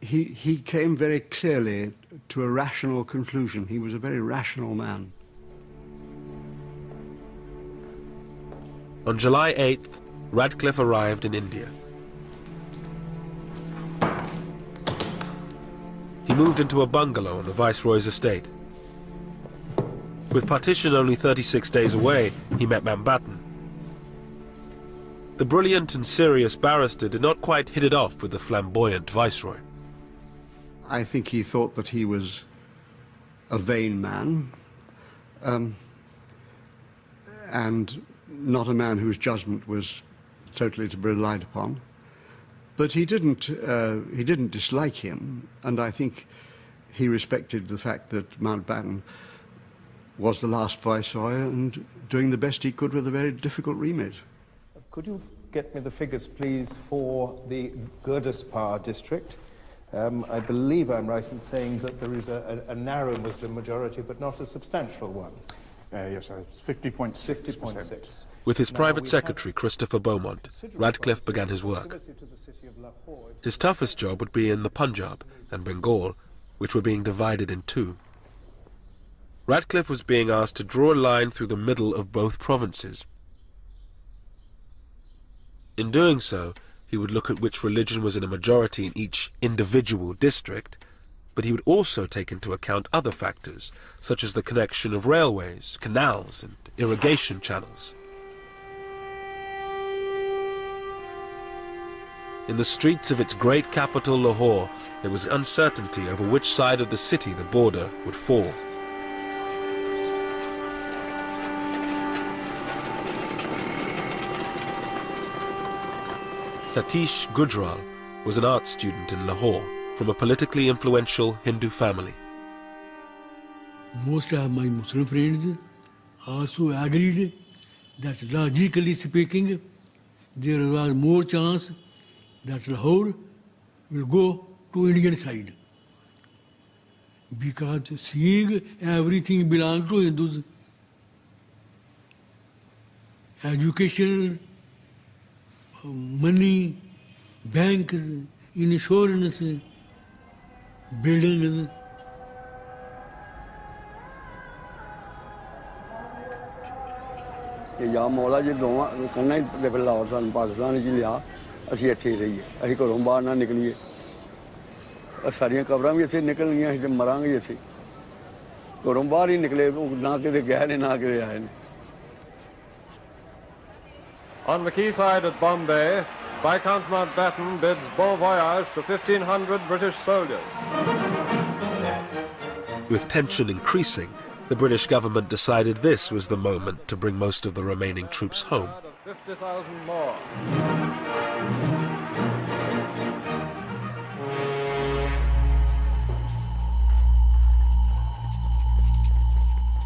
He came very clearly to a rational conclusion. He was a very rational man.
On July 8th, Radcliffe arrived in India. He moved into a bungalow on the Viceroy's estate. With partition only 36 days away, he met Mountbatten. The brilliant and serious barrister did not quite hit it off with the flamboyant Viceroy.
I think he thought that he was a vain man, and not a man whose judgment was totally to be relied upon. But he didn't dislike him, and I think he respected the fact that Mountbatten was the last Viceroy and doing the best he could with a very difficult remit.
Could you get me the figures, please, for the Gurdaspur district? I believe I'm right in saying that there is a narrow Muslim majority, but not a substantial one.
Yes, it's 50.6%.
50.6.
With his private secretary, Christopher Beaumont, Radcliffe began his work. His toughest job would be in the Punjab and Bengal, which were being divided in two. Radcliffe was being asked to draw a line through the middle of both provinces. In doing so, he would look at which religion was in a majority in each individual district, but he would also take into account other factors, such as the connection of railways, canals, and irrigation channels. In the streets of its great capital, Lahore, there was uncertainty over which side of the city the border would fall. Satish Gujral was an art student in Lahore from a politically influential Hindu family.
Most of my Muslim friends also agreed that logically speaking, there was more chance that Lahore will go to Indian side. Because seeing everything belongs to Hindus, education, money, banks, insurance, buildings.
या मौला जी दोवां कन्ना ही फिर लाहौर सानू पाकिस्तान च लिया असीं इत्थे ही रहिए असीं घरों बाहर ना निकलीए सारियां कबरां भी इत्थे निकल गईयां असीं ते मरांगे इत्थे घरों बाहर ही निकले ना किते गए ने ना किते आए ने
On the quayside at Bombay, Viscount Mountbatten bids bon voyage to 1,500 British soldiers.
With tension increasing, the British government decided this was the moment to bring most of the remaining troops home.
50,000 more.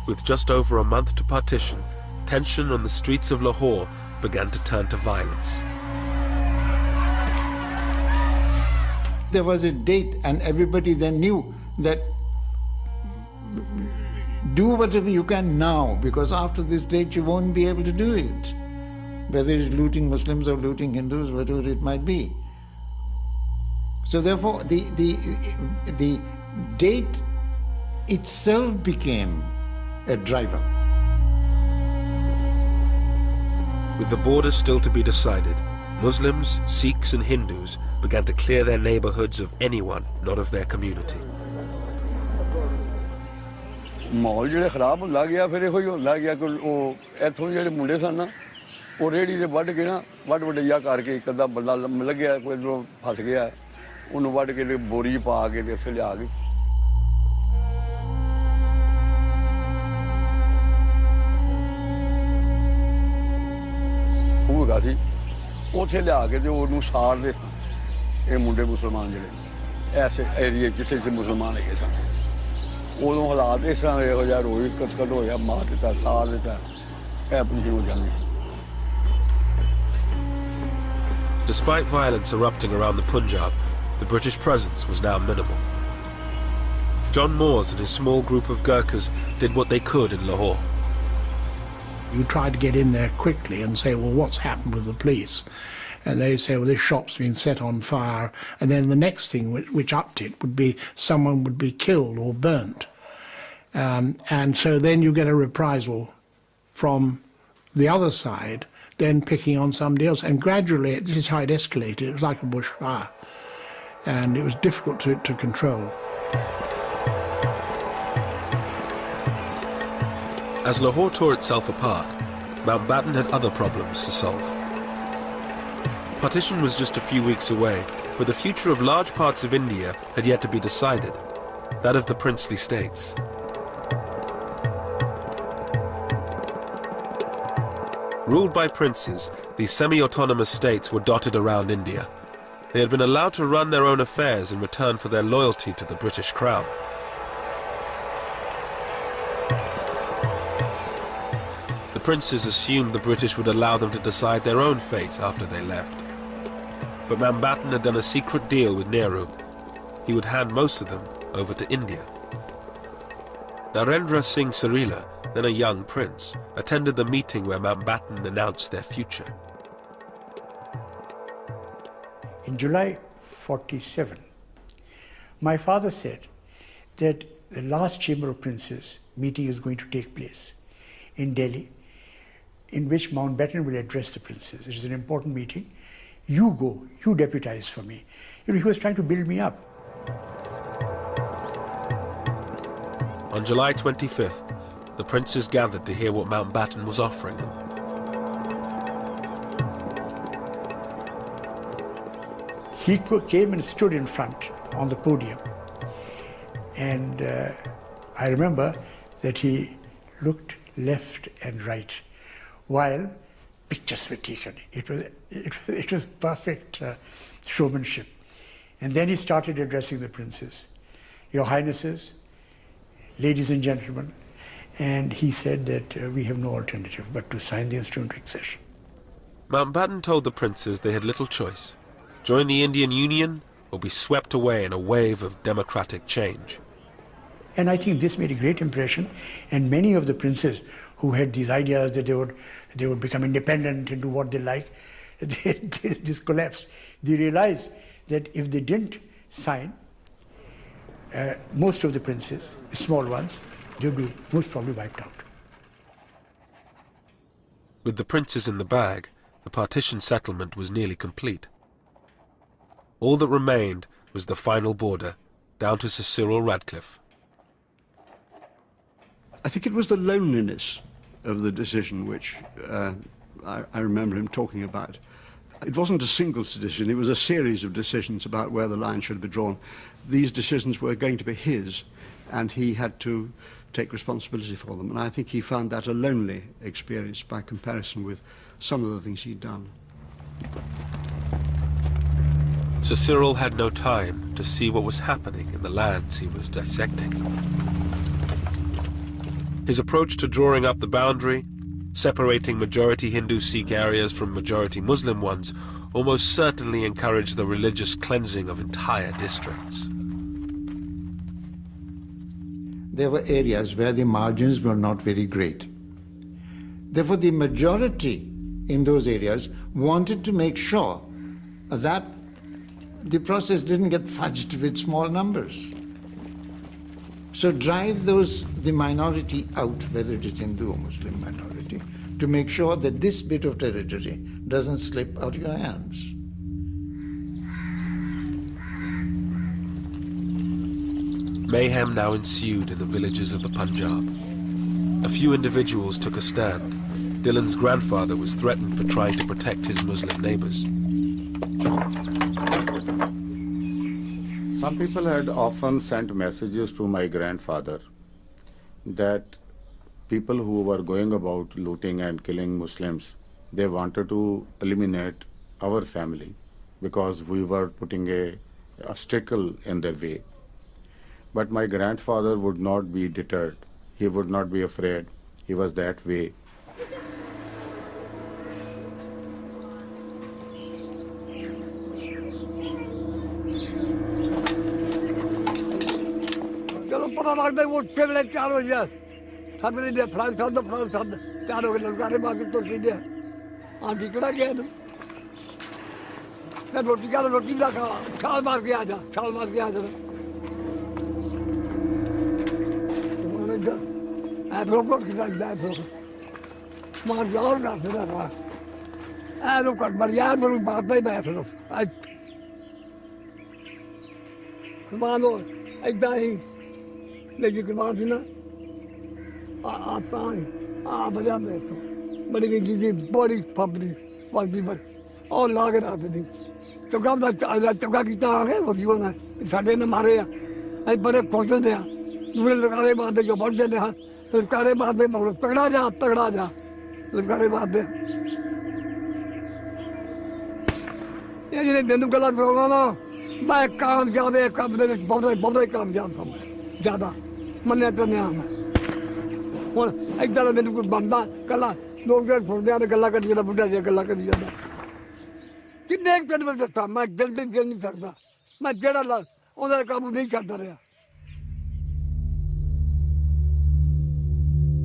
With just over a month to partition, tension on the streets of Lahore began to turn to violence.
There was a date and everybody then knew that do whatever you can now, because after this date you won't be able to do it. Whether it's looting Muslims or looting Hindus, whatever it might be. So therefore the date itself became a driver.
With the borders still to be decided, Muslims, Sikhs and Hindus began to clear their neighborhoods of anyone not of their community.
माहौल जो खराब होंदा गया फिर इहो ही होंदा गया कि इत्थों जेह्ड़े मुंडे सन ना वो रेहड़ी ते वड्ढ के ना वड्ढ वड्ढिया करके एक अद्धा बंदा लग्गेआ कोई इधरों फस गया उन्होंने वड्ढ के बोरी पा के इत्थे लिया के होगा सी उत्थे लिया के ते ओनू साड़दे सन ये मुंडे मुसलमान जेह्ड़े ऐसे एरिए जित्थे जित्थे मुसलमान हैगे सन उदों हालात इस तरह इहो जिहा रोई कतल होया मार दित्ता साड़ दित्ता ਇਹ ਪੁੰਜੀ ਹੋ ਜਾਂਦੀ
Despite violence erupting around the Punjab, the British presence was now minimal. John Moores and his small group of Gurkhas did what they could in Lahore.
You try to get in there quickly and say, well, what's happened with the police? And they say, well, this shop's been set on fire. And then the next thing which upped it would be someone would be killed or burnt. And so then you get a reprisal from the other side, then picking on somebody else. And gradually, this is how it escalated. It was like a bushfire. And it was difficult to control.
As Lahore tore itself apart, Mountbatten had other problems to solve. Partition was just a few weeks away, but the future of large parts of India had yet to be decided, that of the princely states. Ruled by princes, these semi-autonomous states were dotted around India. They had been allowed to run their own affairs in return for their loyalty to the British Crown. The princes assumed the British would allow them to decide their own fate after they left. But Mountbatten had done a secret deal with Nehru. He would hand most of them over to India. Narendra Singh Sarila, then a young prince, attended the meeting where Mountbatten announced their future.
In July 47, my father said that the last Chamber of Princes meeting is going to take place in Delhi, in which Mountbatten will address the princes. It is an important meeting. You go, you deputize for me. You know, he was trying to build me up.
On July 25th, the princes gathered to hear what Mountbatten was offering them.
He came and stood in front on the podium. And I remember that he looked left and right while pictures were taken. It was perfect showmanship. And then he started addressing the princes. Your Highnesses, ladies and gentlemen, and he said that we have no alternative but to sign the instrument of accession.
Mountbatten told the princes they had little choice: join the Indian Union or be swept away in a wave of democratic change.
And I think this made a great impression, and many of the princes who had these ideas that they would become independent and do what they like, this collapsed. They realized that if they didn't sign, most of the princes, small ones, they would be most probably wiped out.
With the princes in the bag, the partition settlement was nearly complete. All that remained was the final border, down to Sir Cyril Radcliffe.
I think it was the loneliness of the decision which I remember him talking about. It wasn't a single decision, it was a series of decisions about where the line should be drawn. These decisions were going to be his, and he had to take responsibility for them. And I think he found that a lonely experience by comparison with some of the things he'd done.
Sir Cyril had no time to see what was happening in the lands he was dissecting. His approach to drawing up the boundary, separating majority Hindu Sikh areas from majority Muslim ones, almost certainly encouraged the religious cleansing of entire districts.
There were areas where the margins were not very great. Therefore, the majority in those areas wanted to make sure that the process didn't get fudged with small numbers. So drive the minority out, whether it is Hindu or Muslim minority, to make sure that this bit of territory doesn't slip out of your hands.
Mayhem now ensued in the villages of the Punjab. A few individuals took a stand. Dylan's grandfather was threatened for trying to protect his Muslim neighbors.
Some people had often sent messages to my grandfather that people who were going about looting and killing Muslims, they wanted to eliminate our family because we were putting an obstacle in their way. But my grandfather would not be deterred. He would not be afraid. He was that way.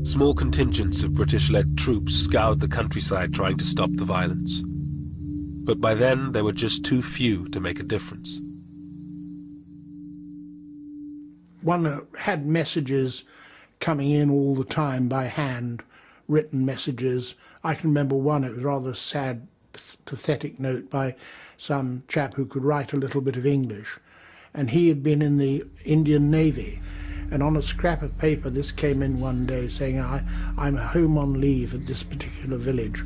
Small contingents of British-led troops scoured the countryside trying to stop the violence. But by then, there were just too few to make a difference.
One had messages coming in all the time by hand, written messages. I can remember one, it was rather a sad, pathetic note by some chap who could write a little bit of English. And he had been in the Indian Navy. And on a scrap of paper, this came in one day saying, I'm home on leave at this particular village.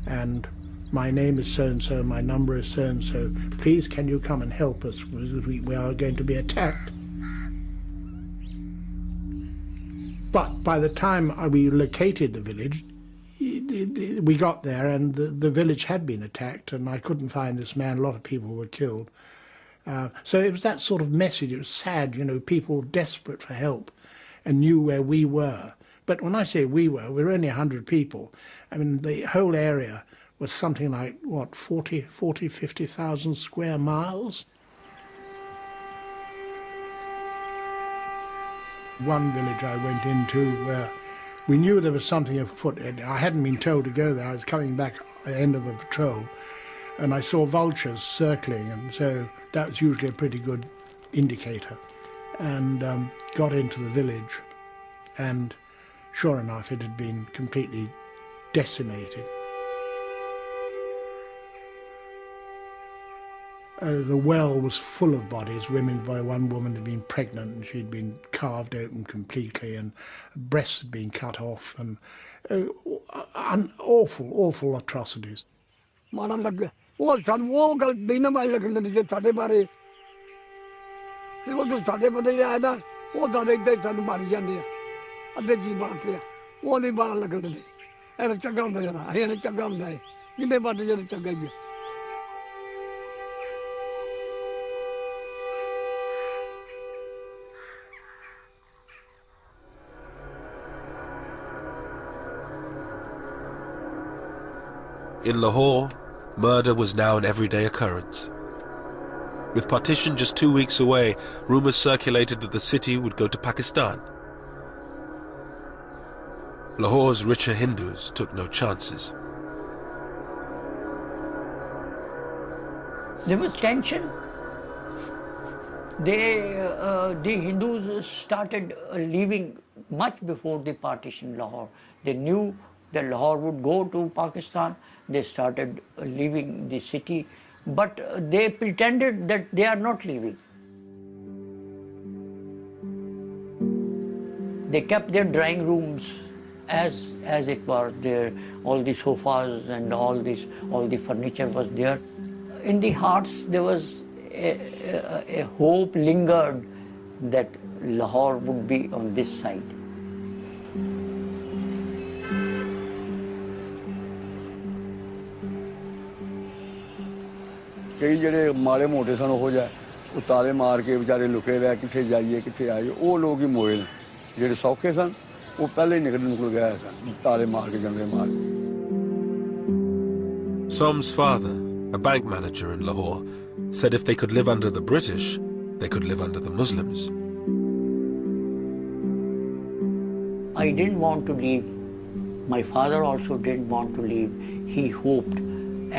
And my name is so-and-so, my number is so-and-so, please can you come and help us, because we are going to be attacked. But by the time we located the village, we got there and the village had been attacked and I couldn't find this man. A lot of people were killed. So it was that sort of message. It was sad, you know, people desperate for help and knew where we were. But when I say we were only 100 people. I mean, the whole area was something like, what, 50,000 square miles? One village I went into where we knew there was something afoot. I hadn't been told to go there. I was coming back at the end of a patrol and I saw vultures circling, and so that was usually a pretty good indicator. And got into the village and sure enough it had been completely decimated. The well was full of bodies. One woman had been pregnant and she'd been carved open completely and breasts had been cut off, and awful atrocities.
ਮਾੜਾ ਲੱਗਾ ਉਹ ਸਾਨੂੰ ਉਹ ਗੱਲ ਨਹੀਂ ਨਾ ਮਾੜੀ ਲੱਗਣ ਦਿੰਦੀ ਸੀ ਸਾਡੇ ਬਾਰੇ ਉਹ ਤਾਂ ਸਾਡੇ ਬੰਦੇ ਆਏ ਨਾ ਉਹ ਤਾਂ ਇੱਦਾਂ ਹੀ ਸਾਨੂੰ ਮਾਰੀ ਜਾਂਦੇ ਆ ਅੱਧੇ ਜੀ ਮਾਰਦੇ ਆ ਉਹ ਨਹੀਂ ਮਾੜਾ ਲੱਗਣ ਦਿੰਦੇ ਇਹਨੇ ਚੰਗਾ ਹੁੰਦਾ ਜਰਾ ਇਹਨੇ ਚੰਗਾ ਹੁੰਦਾ ਹੈ ਜਿੰਨੇ ਬੰਦੇ ਜਿਹੜੇ ਚੰਗਾ ਹੀ ਆ
In Lahore, murder was now an everyday occurrence. With partition just 2 weeks away, rumours circulated that the city would go to Pakistan. Lahore's richer Hindus took no chances.
There was tension. The Hindus started leaving much before the partition Lahore. They knew that Lahore would go to Pakistan. They started leaving the city, but they pretended that they are not leaving. They kept their drawing rooms as it was there. All the sofas and all the furniture was there. In the hearts there was a hope lingered that Lahore would be on this side.
ਕਈ ਜਿਹੜੇ ਮਾੜੇ ਮੋਟੇ ਸਨ ਉਹ ਜਾ ਉਹ ਤਾਲੇ ਮਾਰ ਕੇ ਵਿਚਾਰੇ ਲੁਕੇ ਰਹਿ ਕਿੱਥੇ ਜਾਈਏ ਕਿੱਥੇ ਆਈਏ ਉਹ ਲੋਕ ਹੀ ਮੋਏ ਨੇ ਜਿਹੜੇ ਸੌਖੇ ਸਨ ਉਹ ਪਹਿਲੇ ਹੀ ਨਿਕਲ ਗਏ ਸਨ ਤਾਲੇ ਮਾਰ ਕੇ ਜੰਗਲੇ ਮਾਰ ਕੇ
Som's father, a bank manager in Lahore, said if they could live under the British, they could live under the Muslims.
I didn't want to leave. My father also didn't want to leave. He hoped.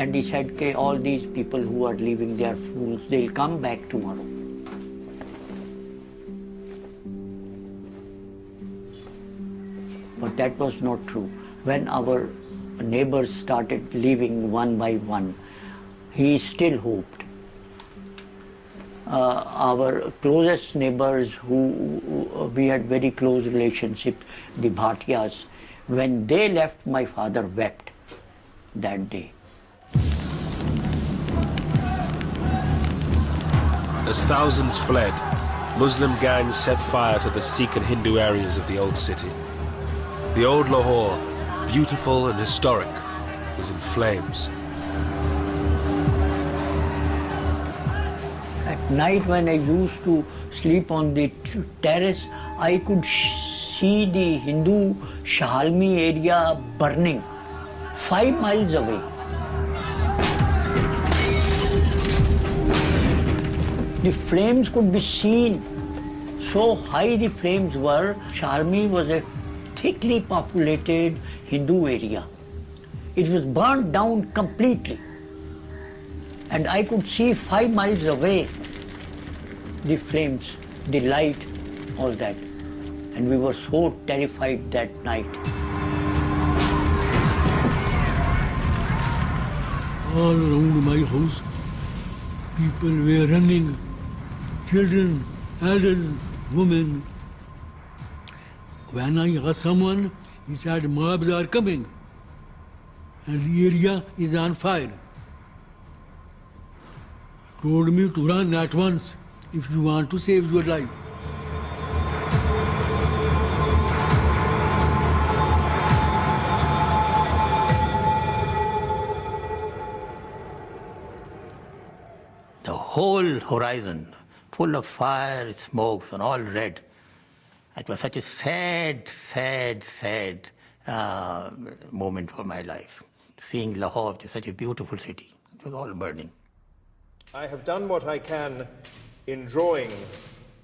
And he said, okay, all these people who are leaving, they are fools. They'll come back tomorrow. But that was not true. When our neighbors started leaving one by one, he still hoped. Our closest neighbors who we had very close relationship, the Bhatiyas, when they left, my father wept that day.
As thousands fled, Muslim gangs set fire to the Sikh and Hindu areas of the old city. The old Lahore, beautiful and historic, was in flames.
At night when I used to sleep on the terrace, I could see the Hindu Shahalmi area burning 5 miles away. The flames could be seen. So high the flames were. Shahalmi was a thickly populated Hindu area. It was burnt down completely. And I could see 5 miles away the flames, the light, all that. And we were so terrified that night.
All around my house, people were running. Children, adults, women. When I asked someone, he said, mobs are coming. and the area is on fire. He told me to run at once if you want to save your life.
The whole horizon full of fire, smokes, and all red. It was such a sad, sad, sad moment for my life. Seeing Lahore, which is such a beautiful city, it was all burning.
I have done what I can in drawing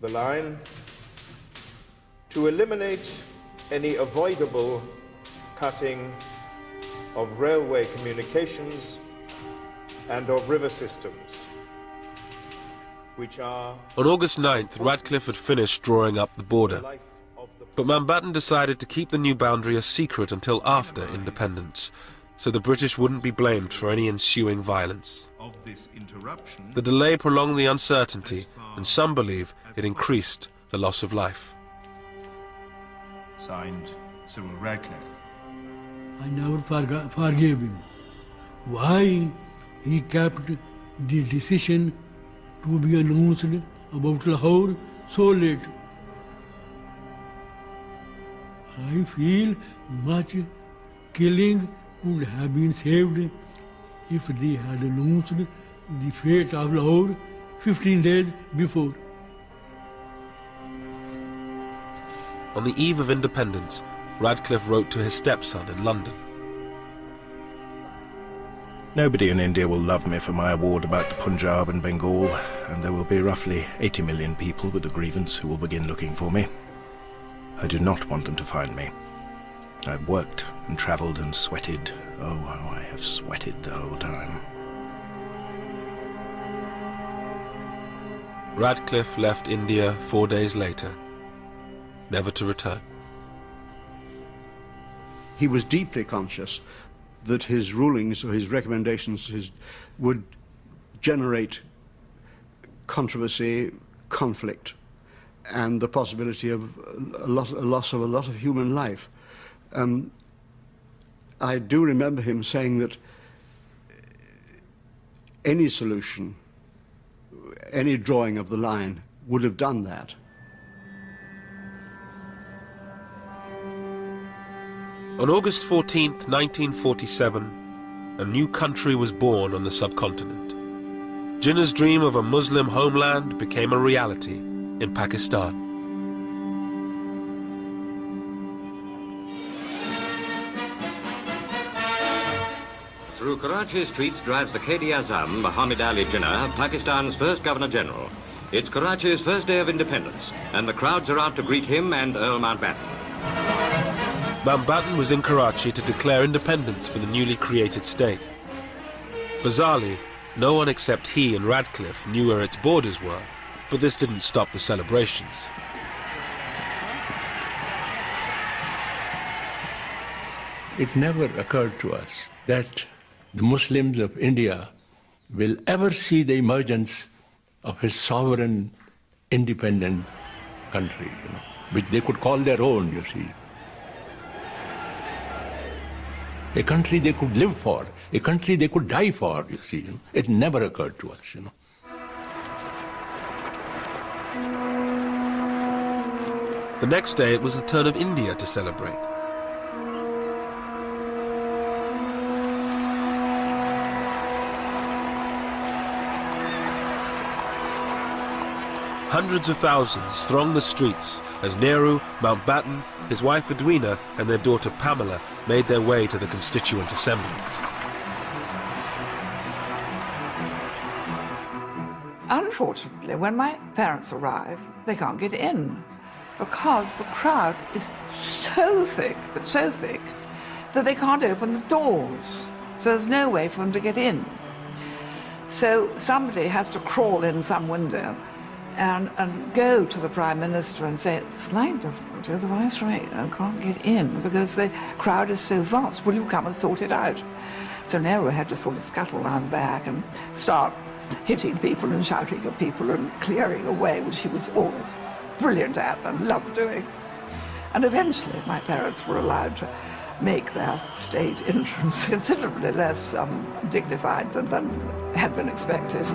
the line to eliminate any avoidable cutting of railway communications and of river systems, which are...
On August 9th, Radcliffe had finished drawing up the border. But Mountbatten decided to keep the new boundary a secret until after independence, so the British wouldn't be blamed for any ensuing violence.
Of this interruption,
the delay prolonged the uncertainty, and some believe it increased the loss of life.
Signed, Cyril Radcliffe.
I never forgave him. Why he kept the decision to be announced about Lahore so late? I feel much killing could have been saved if they had announced the fate of Lahore 15 days before.
On the eve of independence, Radcliffe wrote to his stepson in London.
Nobody in India will love me for my award about the Punjab and Bengal, and there will be roughly 80 million people with a grievance who will begin looking for me. I do not want them to find me. I've worked and travelled and sweated. Oh, how I have sweated the whole time.
Radcliffe left India 4 days later, never to return.
He was deeply conscious that his rulings or his recommendations would generate controversy, conflict, and the possibility of a loss of a lot of human life. I do remember him saying that any solution, any drawing of the line would have done that.
On August 14th, 1947, a new country was born on the subcontinent. Jinnah's dream of a Muslim homeland became a reality in Pakistan.
Through Karachi streets drives the Quaid-e-Azam, Muhammad Ali Jinnah, Pakistan's first Governor-General. It's Karachi's first day of independence, and the crowds are out to greet him and Earl Mountbatten.
Mountbatten was in Karachi to declare independence for the newly created state. Bizarrely, no one except he and Radcliffe knew where its borders were, but this didn't stop the celebrations.
It never occurred to us that the Muslims of India will ever see the emergence of a sovereign, independent country, which they could call their own, you see. A country they could live for, a country they could die for, you see. It never occurred to us,
The next day, it was the turn of India to celebrate. Hundreds of thousands thronged the streets as Nehru, Mountbatten, his wife Edwina, and their daughter Pamela made their way to the Constituent Assembly.
Unfortunately, when my parents arrive, they can't get in because the crowd is so thick, but so thick, that they can't open the doors. So there's no way for them to get in. So somebody has to crawl in some window and go to the Prime Minister and say, it's like to the Viceroy, I can't get in because the crowd is so vast. Will you come and sort it out? So Nehru had to sort of scuttle around back and start hitting people and shouting at people and clearing away, which he was always brilliant at and loved doing. And eventually my parents were allowed to make their state entrance considerably less dignified than had been expected.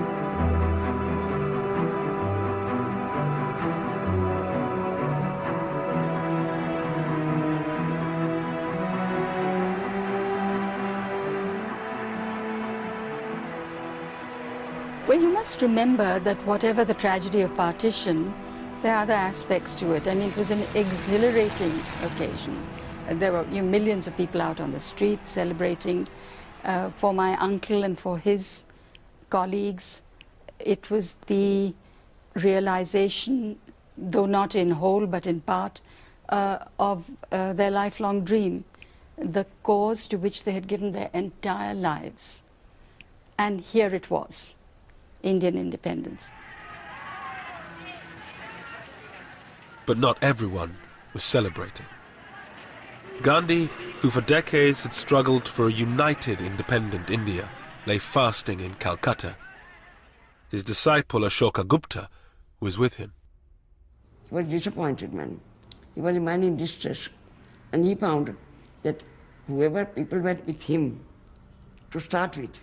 Well, you must remember that whatever the tragedy of partition, there are other aspects to it. I mean, it was an exhilarating occasion. There were millions of people out on the streets celebrating. For my uncle and for his colleagues, it was the realization, though not in whole but in part, of their lifelong dream, the cause to which they had given their entire lives. And here it was. Indian independence.
But not everyone was celebrating. Gandhi, who for decades had struggled for a united independent India, lay fasting in Calcutta. His disciple Ashoka Gupta was with him.
He was a disappointed man. He was a man in distress. And he found that whoever people went with him to start with,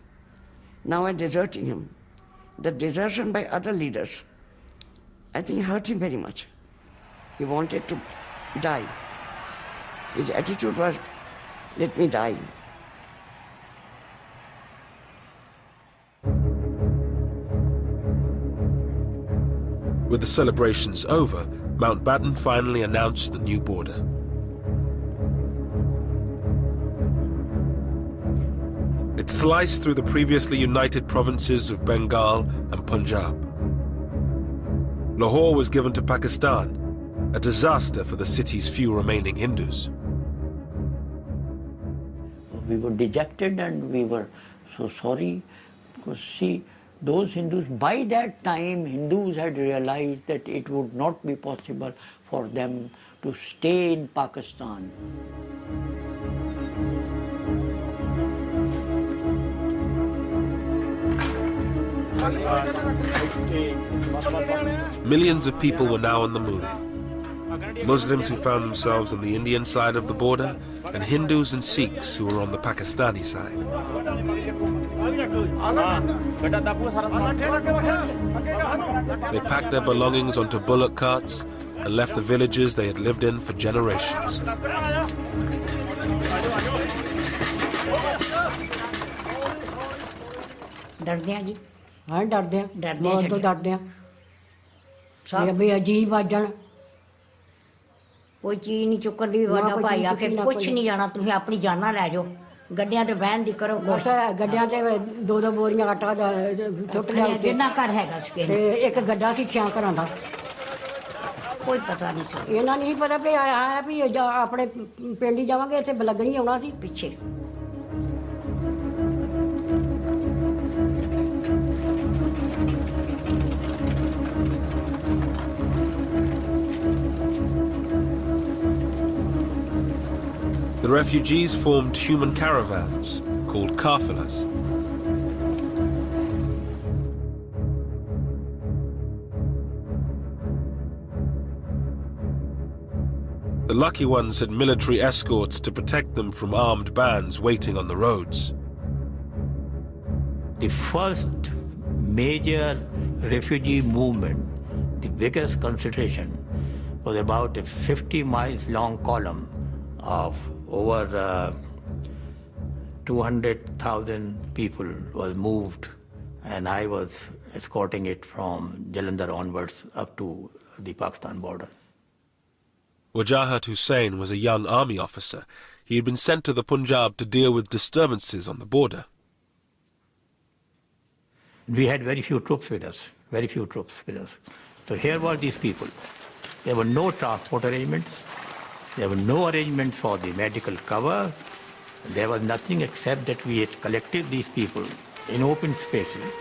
now are deserting him. The desertion by other leaders, I think, hurt him very much. He wanted to die. His attitude was, let me die.
With the celebrations over, Mountbatten finally announced the new border. It sliced through the previously united provinces of Bengal and Punjab. Lahore was given to Pakistan, a disaster for the city's few remaining Hindus.
We were dejected and we were so sorry because, see, those Hindus, by that time, Hindus had realized that it would not be possible for them to stay in Pakistan.
Millions of people were now on the move. Muslims who found themselves on the Indian side of the border, and Hindus and Sikhs who were on the Pakistani side. They packed their belongings onto bullock carts and left the villages they had lived in for generations.
डरते हैं जी हाँ डरते हैं बहुत तो डरते हैं सब भी अजीब आजन कोई चीज नहीं चुकन दी वाला भाई आके कुछ नहीं जाना तुम अपनी जाना ले जाओ गड्डियां ते बहन दी करो गड्डियां ते दो दो बोरियां आटा सुट लिया जिन्ना घर हैगा सके ते एक गड्ढा सी 6 घरां दा कोई पता नहीं सी इन्हां नहीं पता भी आया भी अपने पिंड ही जावांगे इत्थे बलगणी आउणा सी पिछे
The refugees formed human caravans called kafilas. The lucky ones had military escorts to protect them from armed bands waiting on the roads.
The first major refugee movement, the biggest concentration, was about a 50 miles long column of over 200,000 people was moved, and I was escorting it from Jalandhar onwards up to the Pakistan border.
Wajahat Hussain was a young army officer. He had been sent to the Punjab to deal with disturbances on the border.
We had very few troops with us, very few troops with us. So here were these people. There were no transport arrangements. There were no arrangements for the medical cover. There was nothing except that we had collected these people in open spaces.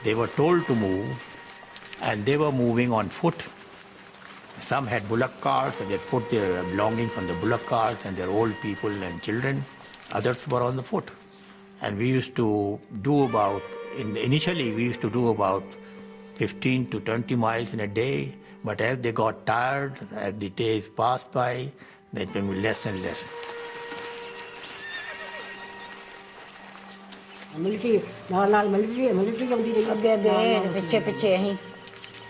They were told to move, and they were moving on foot. Some had bullock carts, and they put their belongings on the bullock carts, and their old people and children. Others were on the foot. And we used to do about, initially we used to do about 15 to 20 miles in a day. But as they got tired, as the days passed by, they became less and less.
Military ਨਾਲ military ਜਾਂਦੀ ਰਹੀ ਅੱਗੇ ਪਿੱਛੇ ਅਸੀਂ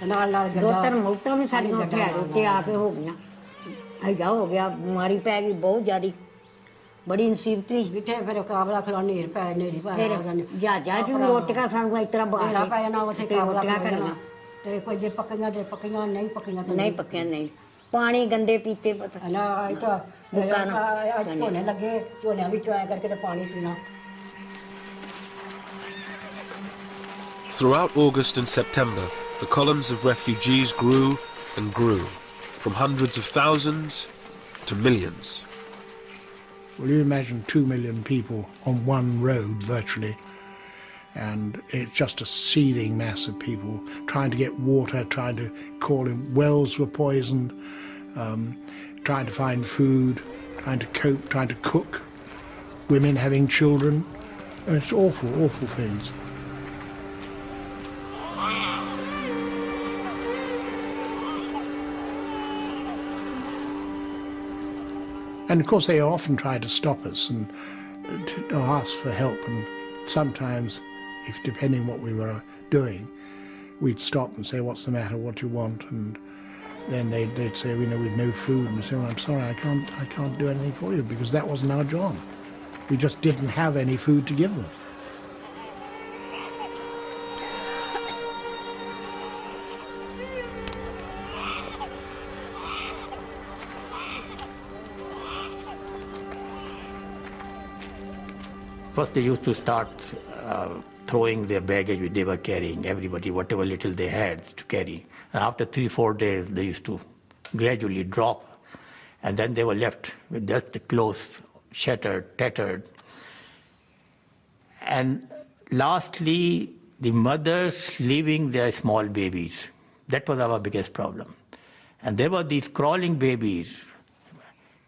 ਨਾਲ ਦੋ ਤਿੰਨ ਮੌਤਾਂ ਵੀ ਸਾਡੀਆਂ ਉੱਥੇ ਰੋਟੇ ਆ ਕੇ ਹੋ ਗਈਆਂ ਐਡਾ ਹੋ ਗਿਆ ਬਿਮਾਰੀ ਪੈ ਗਈ ਬਹੁਤ ਜ਼ਿਆਦੀ ਬੜੀ ਮੁਸੀਬਤ ਸੀ ਜਿੱਥੇ ਫਿਰ ਕਾਬਲਾ ਖਲਾ ਨੇਰ ਪੈ ਨੇਰੀ ਪਾ ਜਹਾਜ਼ਾਂ 'ਚ ਵੀ ਰੋਟੀਆਂ ਸਾਨੂੰ ਇਸ ਤਰ੍ਹਾਂ ਬਾਹਰ ਪੈ ਜਾਣਾ ਉੱਥੇ ਕਾਬਲਾ ਕਰਨਾ ਤੇ ਕੋਈ ਜੇ ਪੱਕੀਆਂ ਤੇ ਪੱਕੀਆਂ ਨਹੀਂ ਪੱਕੀਆਂ ਨਹੀਂ ਪੱਕੀਆਂ ਨਹੀਂ ਪਾਣੀ ਗੰਦੇ ਪੀਤੇ ਪਤਾ ਨਾ ਇਹ ਤਾਂ ਝੋਨੇ ਲੱਗੇ ਝੋਨਿਆਂ ਵਿੱਚੋਂ ਆਇਆ ਕਰਕੇ ਤੇ ਪਾਣੀ ਪੀਣਾ
Throughout August and September, the columns of refugees grew and grew, from hundreds of thousands to millions.
Well, you imagine 2 million people on one road virtually, and it's just a seething mass of people trying to get water, trying to call in. Wells were poisoned, trying to find food, trying to cope, trying to cook, women having children. It's awful, awful things. And of course they often try to stop us and to ask for help, and sometimes, if depending what we were doing, we'd stop and say, what's the matter, what do you want? And then they'd say, we've no food, and we say, well, I'm sorry, I can't do anything for you, because that wasn't our job. We just didn't have any food to give them.
First they used to start throwing their baggage which they were carrying, everybody, whatever little they had to carry. And after 3-4 days, they used to gradually drop, and then they were left with just the clothes shattered, tattered. And lastly, the mothers leaving their small babies. That was our biggest problem. And there were these crawling babies,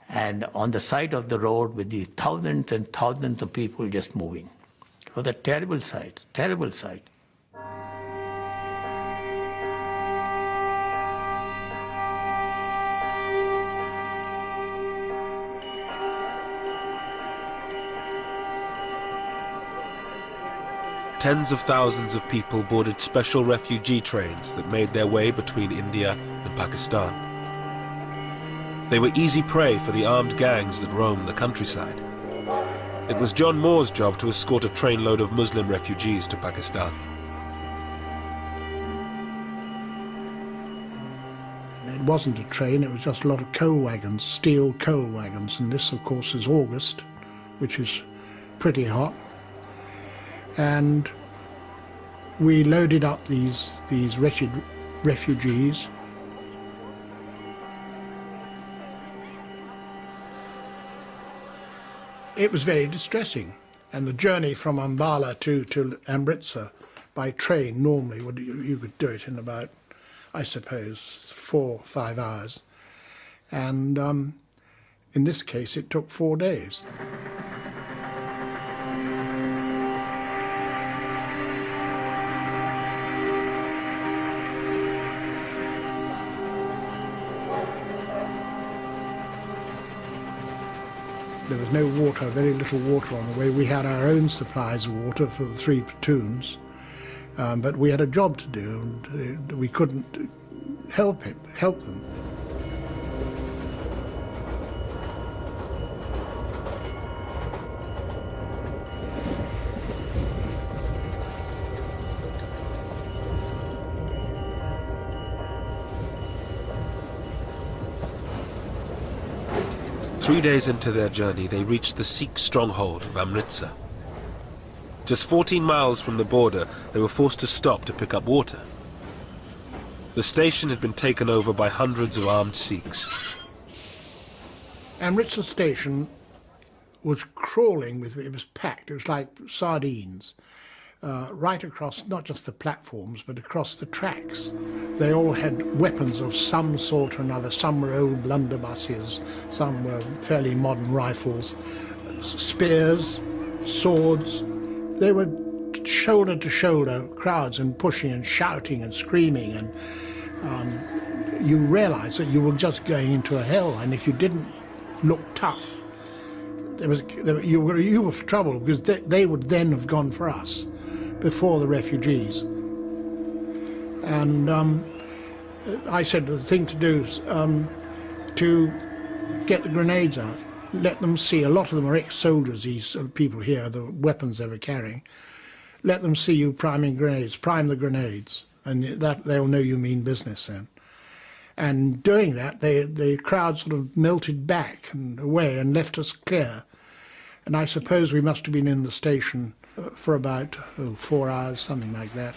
and on the side of the road with these thousands and thousands of people just moving. It was a terrible sight, terrible sight.
Tens of thousands of people boarded special refugee trains that made their way between India and Pakistan. They were easy prey for the armed gangs that roamed the countryside. It was John Moore's job to escort a trainload of Muslim refugees to Pakistan.
It wasn't a train, it was just a lot of coal wagons, steel coal wagons, and this of course is August, which is pretty hot. And we loaded up these wretched refugees. It was very distressing, and the journey from Ambala to Amritsar by train normally, you could do it in about, I suppose, 4 or 5 hours, and in this case it took 4 days. There was no water, very little water on the way. We had our own supplies of water for the 3 platoons, but we had a job to do, and we couldn't help them.
Three days into their journey, they reached the Sikh stronghold of Amritsar. Just 14 miles from the border, they were forced to stop to pick up water. The station had been taken over by hundreds of armed Sikhs.
Amritsar station was crawling with, it was packed, it was like sardines, right across, not just the platforms, but across the tracks. They all had weapons of some sort or another. Some were old blunderbusses, some were fairly modern rifles, spears, swords. They were shoulder to shoulder crowds, and pushing and shouting and screaming, and you realized that you were just going into a hell, and if you didn't look tough, you were for trouble, because they would then have gone for us before the refugees. And I said the thing to do is to get the grenades out, let them see. A lot of them are ex-soldiers, these people here, the weapons they were carrying. Let them see you priming grenades, prime the grenades, and that they'll know you mean business then. And doing that, the crowd sort of melted back and away and left us clear. And I suppose we must have been in the station for about 4 hours, something like that.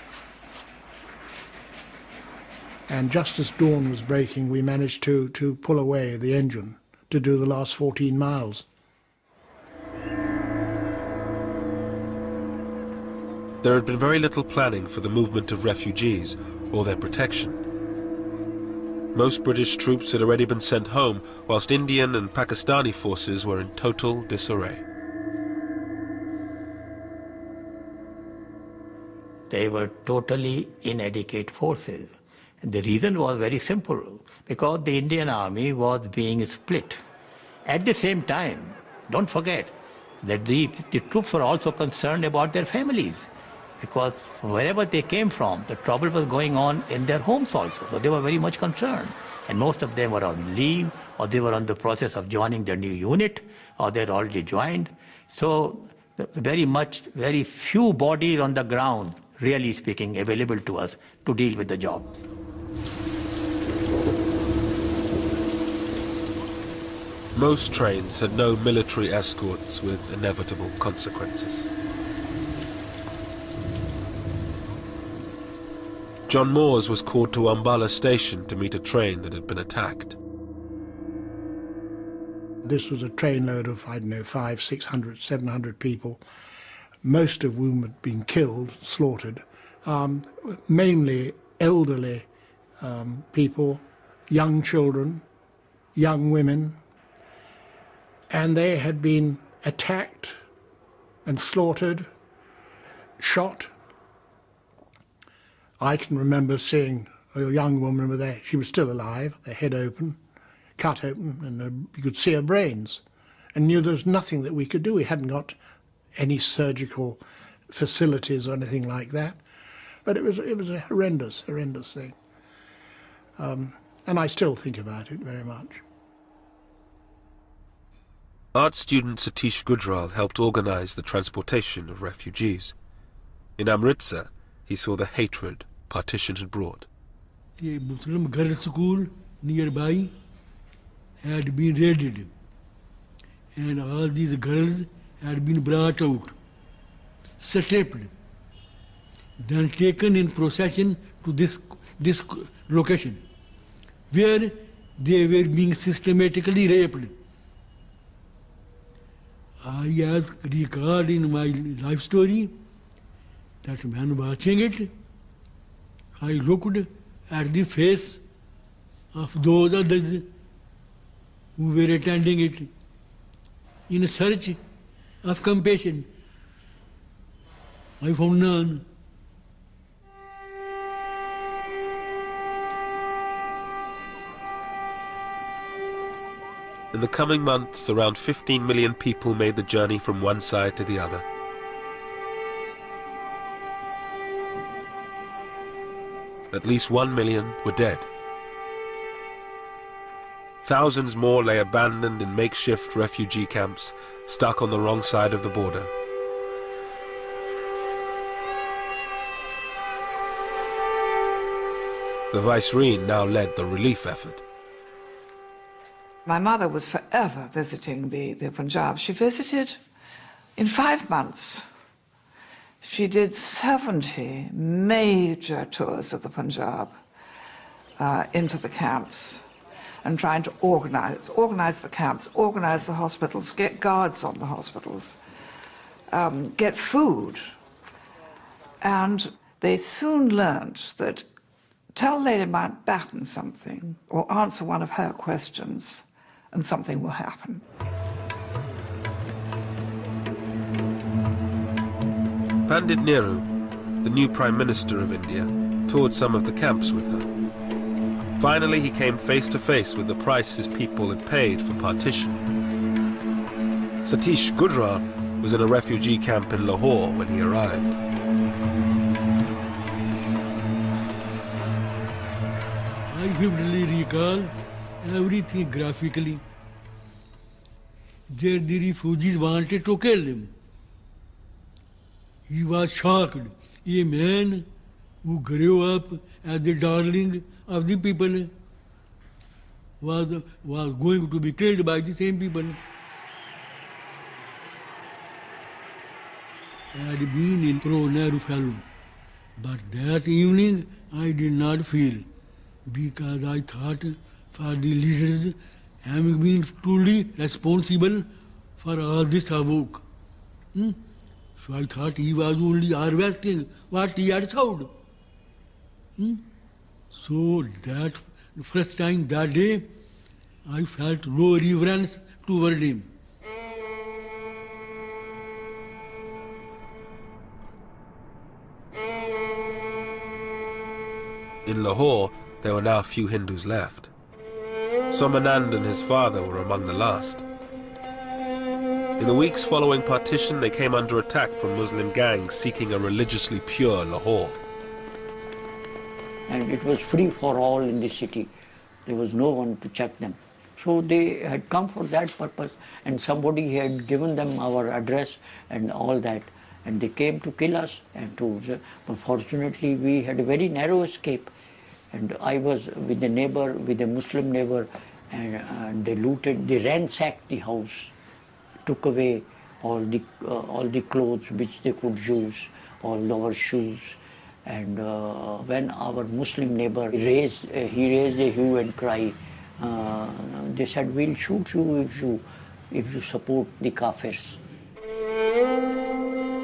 And just as dawn was breaking, we managed to pull away the engine to do the last 14 miles.
There had been very little planning for the movement of refugees or their protection. Most British troops had already been sent home, whilst Indian and Pakistani forces were in total disarray.
They were totally inadequate forces. And the reason was very simple, because the Indian army was being split. At the same time, don't forget that the troops were also concerned about their families, because wherever they came from, the trouble was going on in their homes also. So they were very much concerned. And most of them were on leave, or they were on the process of joining their new unit, or they had already joined. So very few bodies on the ground, really speaking, available to us to deal with the job.
Most trains had no military escorts with inevitable consequences. John Moores was called to Ambala station to meet a train that had been attacked.
This was a trainload of, 500, 600, 700 people, most of whom had been killed, slaughtered, mainly elderly people, young children, young women, and they had been attacked and slaughtered, shot. I can remember seeing a young woman with she was still alive, her head open, cut open, and you could see her brains, and knew there was nothing that we could do. We hadn't got any surgical facilities or anything like that, but it was a horrendous thing, and I still think about it very much.
Art student Satish Gujral helped organize the transportation of refugees. In Amritsar, he saw the hatred partition had brought.
The Muslim girls' school nearby had been raided, and all these girls had been brought out, stripped, then taken in procession to this location, where they were being systematically raped. I have recalled in my life story that when watching it, I looked at the face of those others who were attending it in search of compassion. I found none.
In the coming months, around 15 million people made the journey from one side to the other. At least 1 million were dead. Thousands more lay abandoned in makeshift refugee camps, stuck on the wrong side of the border. The Viceroy now led the relief effort.
My mother was forever visiting the Punjab. She visited in 5 months. She did 70 major tours of the Punjab into the camps and trying to organize the camps, organize the hospitals, get guards on the hospitals, get food. And they soon learned that tell Lady Mountbatten something or answer one of her questions and something will happen.
Pandit Nehru, the new Prime Minister of India, toured some of the camps with her. Finally, he came face to face with the price his people had paid for partition. Satish Gujral was in a refugee camp in Lahore when he arrived.
I vividly recall everything graphically. There the refugees wanted to kill him. He was shocked. A man who grew up as the darling of the people was going to be killed by the same people. I had been in pro-Nehru fellow, but that evening I did not feel, because I thought for the leaders having been truly responsible for all this havoc. So I thought he was only harvesting what he had sowed. So that first time that day, I felt no reverence toward him.
In Lahore, there were now few Hindus left. Somanand and his father were among the last. In the weeks following partition, they came under attack from Muslim gangs seeking a religiously pure Lahore.
And it was free for all in the city. There was no one to check them. So they had come for that purpose, and somebody had given them our address and all that, and they came to kill us. But fortunately, we had a very narrow escape. And I was with a neighbor, with a Muslim neighbor, and they looted, they ransacked the house, took away all the clothes which they could use, all our shoes. And when our Muslim neighbor raised a hue and cry, they said, "We'll shoot you if you support the Kafirs."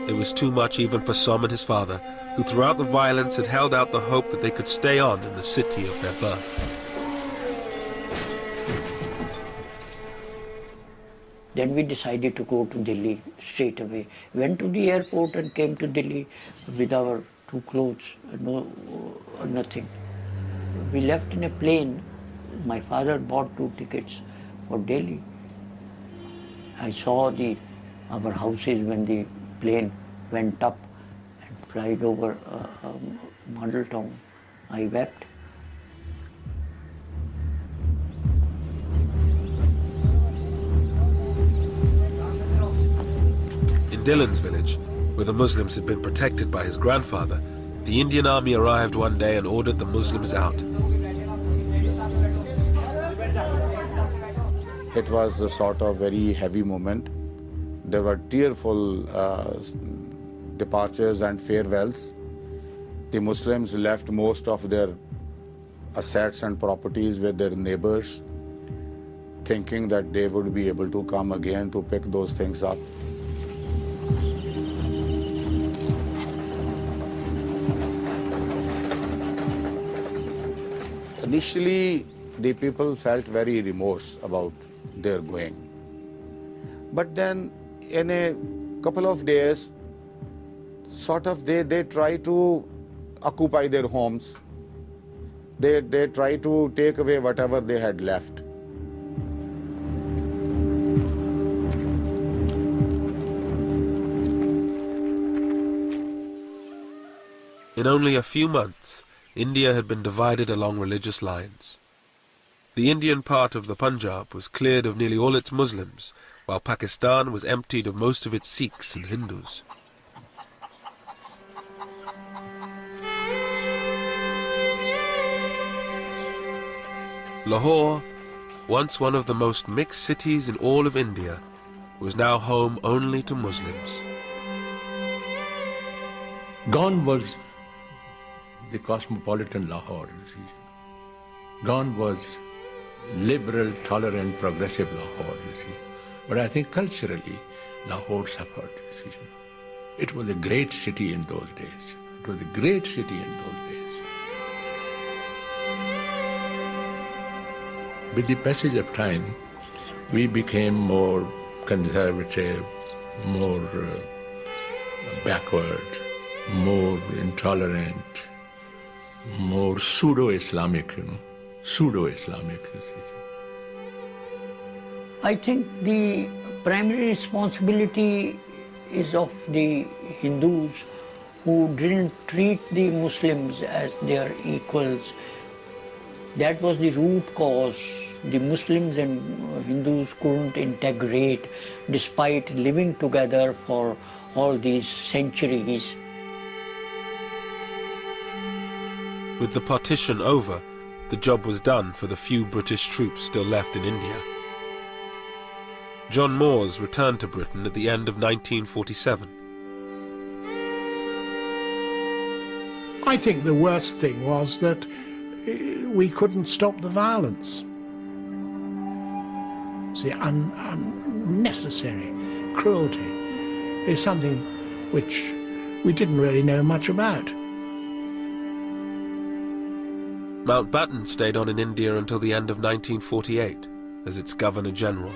It was too much even for Som and his father, who throughout the violence had held out the hope that they could stay on in the city of their birth.
Then we decided to go to Delhi straight away. Went to the airport and came to Delhi with our 2 clothes, nothing. We left in a plane. My father bought 2 tickets for Delhi. I saw our houses when the plane went up and flied over Model Town. I wept.
In Dillon's village, where the Muslims had been protected by his grandfather, the Indian army arrived one day and ordered the Muslims out.
It was a sort of very heavy moment. There were tearful departures and farewells. The Muslims left most of their assets and properties with their neighbors, thinking that they would be able to come again to pick those things up. Initially, the people felt very remorse about their going. But then, in a couple of days, sort of they try to occupy their homes. They try to take away whatever they had left.
In only a few months, India had been divided along religious lines. The Indian part of the Punjab was cleared of nearly all its Muslims, while Pakistan was emptied of most of its Sikhs and Hindus. Lahore, once one of the most mixed cities in all of India, was now home only to Muslims.
Gone was the cosmopolitan Lahore, you see. Gone was liberal, tolerant, progressive Lahore, you see. But I think culturally, Lahore suffered, you see. It was a great city in those days. It was a great city in those days. With the passage of time, we became more conservative, more backward, more intolerant, more pseudo-Islamic, pseudo-Islamic.
I think the primary responsibility is of the Hindus who didn't treat the Muslims as their equals. That was the root cause. The Muslims and Hindus couldn't integrate despite living together for all these centuries.
With the partition over, the job was done for the few British troops still left in India. John Moores returned to Britain at the end of 1947.
I think the worst thing was that we couldn't stop the violence. The unnecessary cruelty is something which we didn't really know much about.
Mountbatten stayed on in India until the end of 1948 as its Governor-General.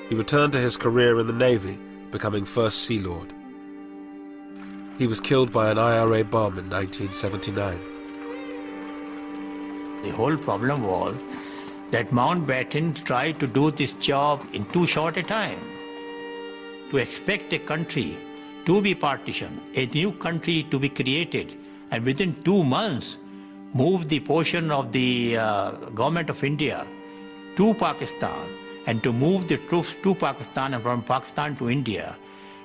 He returned to his career in the Navy, becoming First Sea Lord. He was killed by an IRA bomb in 1979.
The whole problem was that Mountbatten tried to do this job in too short a time. To expect a country to be partitioned, a new country to be created, and within 2 months move the portion of the government of India to Pakistan, and to move the troops to Pakistan and from Pakistan to India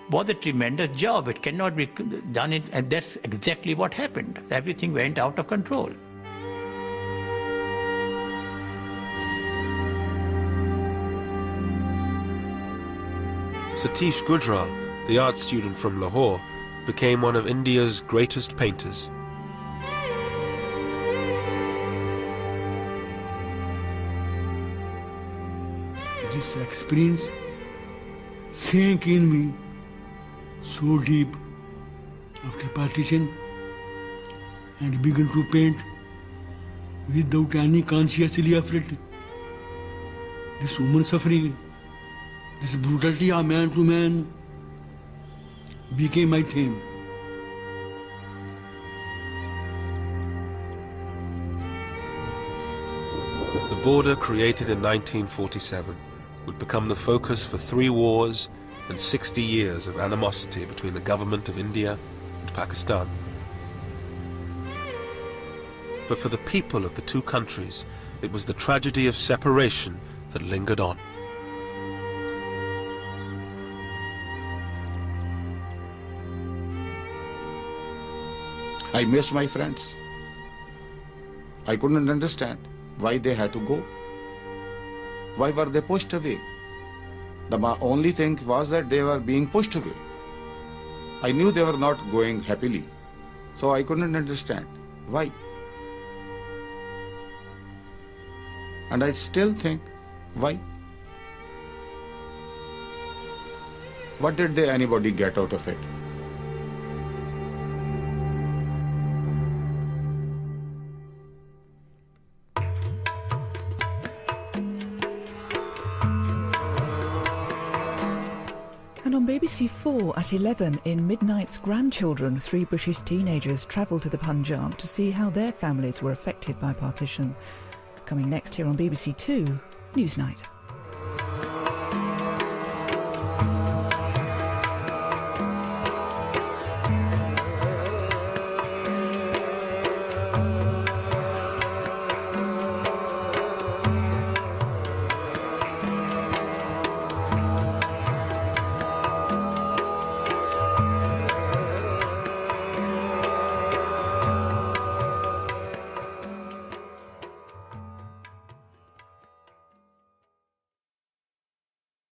was a tremendous job. It cannot be done, and that's exactly what happened. Everything went out of control.
Satish Gujral, the art student from Lahore, became one of India's greatest painters.
This experience sank in me so deep after partition, and began to paint without any conscious effort. This woman suffering, this brutality of man to man became my theme.
The border created in 1947 would become the focus for 3 wars and 60 years of animosity between the government of India and Pakistan. But for the people of the two countries, it was the tragedy of separation that lingered on.
I missed my friends. I couldn't understand why they had to go. Why were they pushed away? The only thing was that they were being pushed away. I knew they were not going happily, so I couldn't understand why. And I still think, why? What did anybody get out of it?
And on BBC 4 at 11 in Midnight's Grandchildren, 3 British teenagers travelled to the Punjab to see how their families were affected by partition. Coming next here on BBC 2 Newsnight.